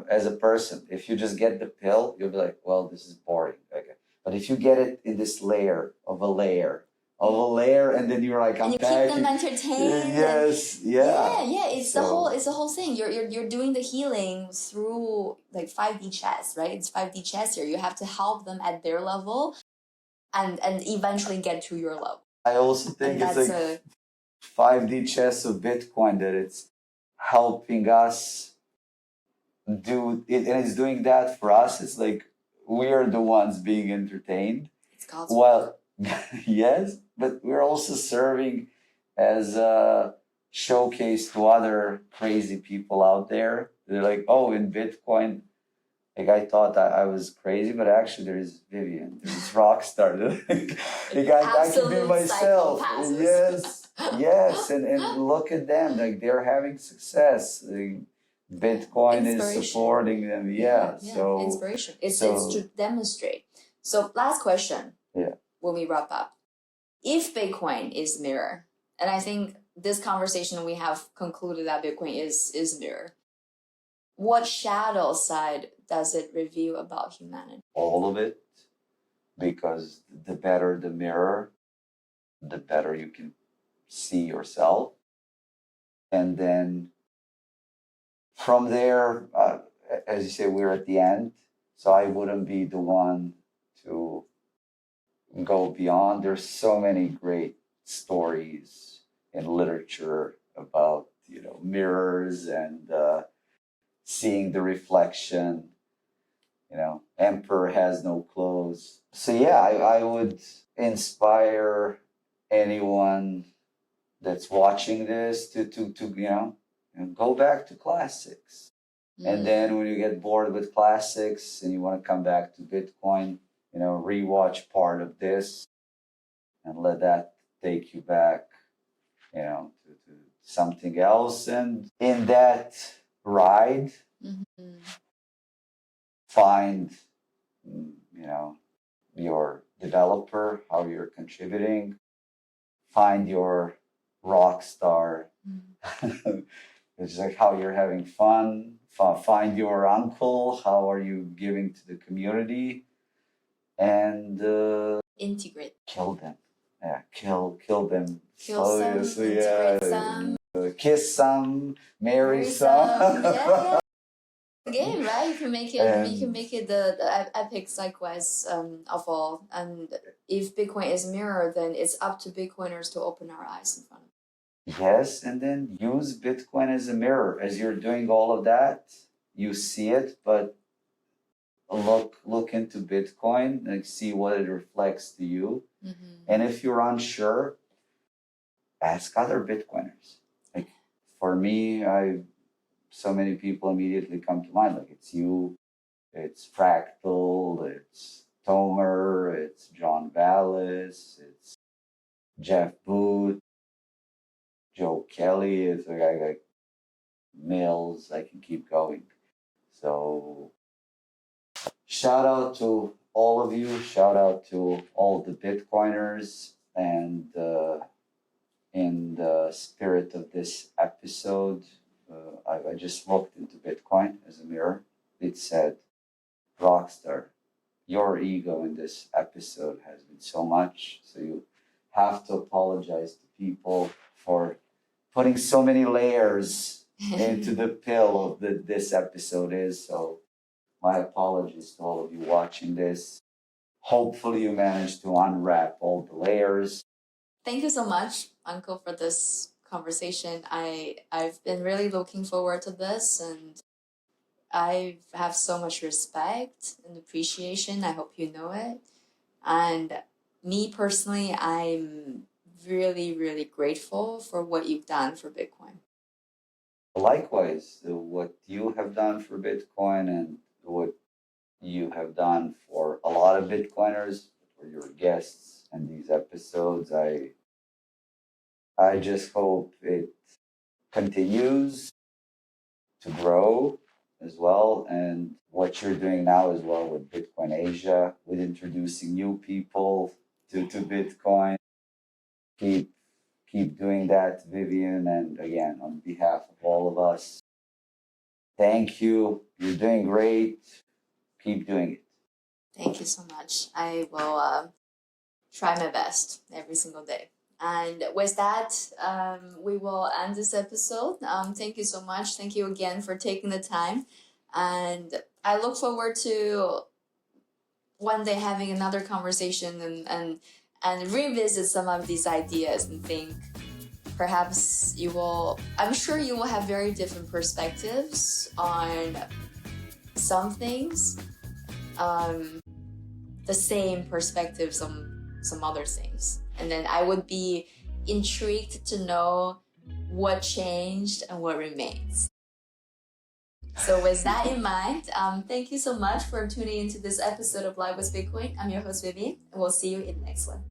as a person. If you just get the pill, you'll be like, well, this is boring. Okay. But if you get it in this layer of a layer, and then you're like, I'm and you keep them entertained. Yes, yeah. It's the whole it's a whole thing. You're doing the healing through like 5D chess, right? It's 5D chess here. You have to help them at their level and eventually get to your level. I also think it's like 5D chess of Bitcoin, that it's helping us do it, and it's doing that for us. It's like we are the ones being entertained. It's God's well, yes, but we're also serving as a showcase to other crazy people out there. They're like, oh, in Bitcoin, like I thought I was crazy, but actually there's Vivian, there's Rockstar. Like I can be myself. Yes, yes, and look at them, like they're having success. Like, Bitcoin is supporting them. Yeah. So inspiration. It's to demonstrate. So last question. Yeah. When we wrap up, if Bitcoin is mirror, and I think this conversation we have concluded that Bitcoin is mirror, what shadow side does it reveal about humanity? All of it, because the better the mirror, the better you can see yourself, and then from there, as you say, we're at the end, so I wouldn't be the one to go beyond. There's so many great stories in literature about, mirrors and seeing the reflection. Emperor has no clothes. So yeah, I would inspire anyone that's watching this to go back to classics. And then when you get bored with classics and you want to come back to Bitcoin, rewatch part of this and let that take you back, to something else. And in that ride, find, your developer, how you're contributing, find your rock star. It's like how you're having fun. Find your uncle. How are you giving to the community? And integrate. Kill them. Yeah, kill them. Kill some. Integrate some. Kiss some. Marry some. Yeah. Game, right? You can make it the epic cyclist of all. And if Bitcoin is mirror, then it's up to Bitcoiners to open our eyes in front of it. Yes, and then use Bitcoin as a mirror. As you're doing all of that, you see it, but look into Bitcoin and see what it reflects to you. And if you're unsure, ask other Bitcoiners. Like for me, so many people immediately come to mind. Like it's you, it's Fractal, it's Tomer, it's John Ballas, it's Jeff Booth, Joe Kelly. It's a guy like Mills. I can keep going. So shout out to all of you. Shout out to all the Bitcoiners. And in the spirit of this episode, I just looked into Bitcoin as a mirror. It said, Rockstar, your ego in this episode has been so much. So you have to apologize to people for putting so many layers into the pill of this episode is. So my apologies to all of you watching this. Hopefully you managed to unwrap all the layers. Thank you so much, Uncle, for this conversation. I've been really looking forward to this, and I have so much respect and appreciation. I hope you know it. And me personally, I'm really, really grateful for what you've done for Bitcoin. Likewise, what you have done for Bitcoin and what you have done for a lot of Bitcoiners, for your guests and these episodes, I just hope it continues to grow as well. And what you're doing now as well with Bitcoin Asia, with introducing new people to Bitcoin. Keep doing that, Vivian. And again, on behalf of all of us, thank you. You're doing great. Keep doing it. Thank you so much. I will try my best every single day. And with that, we will end this episode. Thank you so much. Thank you again for taking the time. And I look forward to one day having another conversation and revisit some of these ideas and think perhaps I'm sure you will have very different perspectives on some things, the same perspectives on some other things. And then I would be intrigued to know what changed and what remains. So with that in mind, thank you so much for tuning into this episode of Live with Bitcoin. I'm your host, Vivian, and we'll see you in the next one.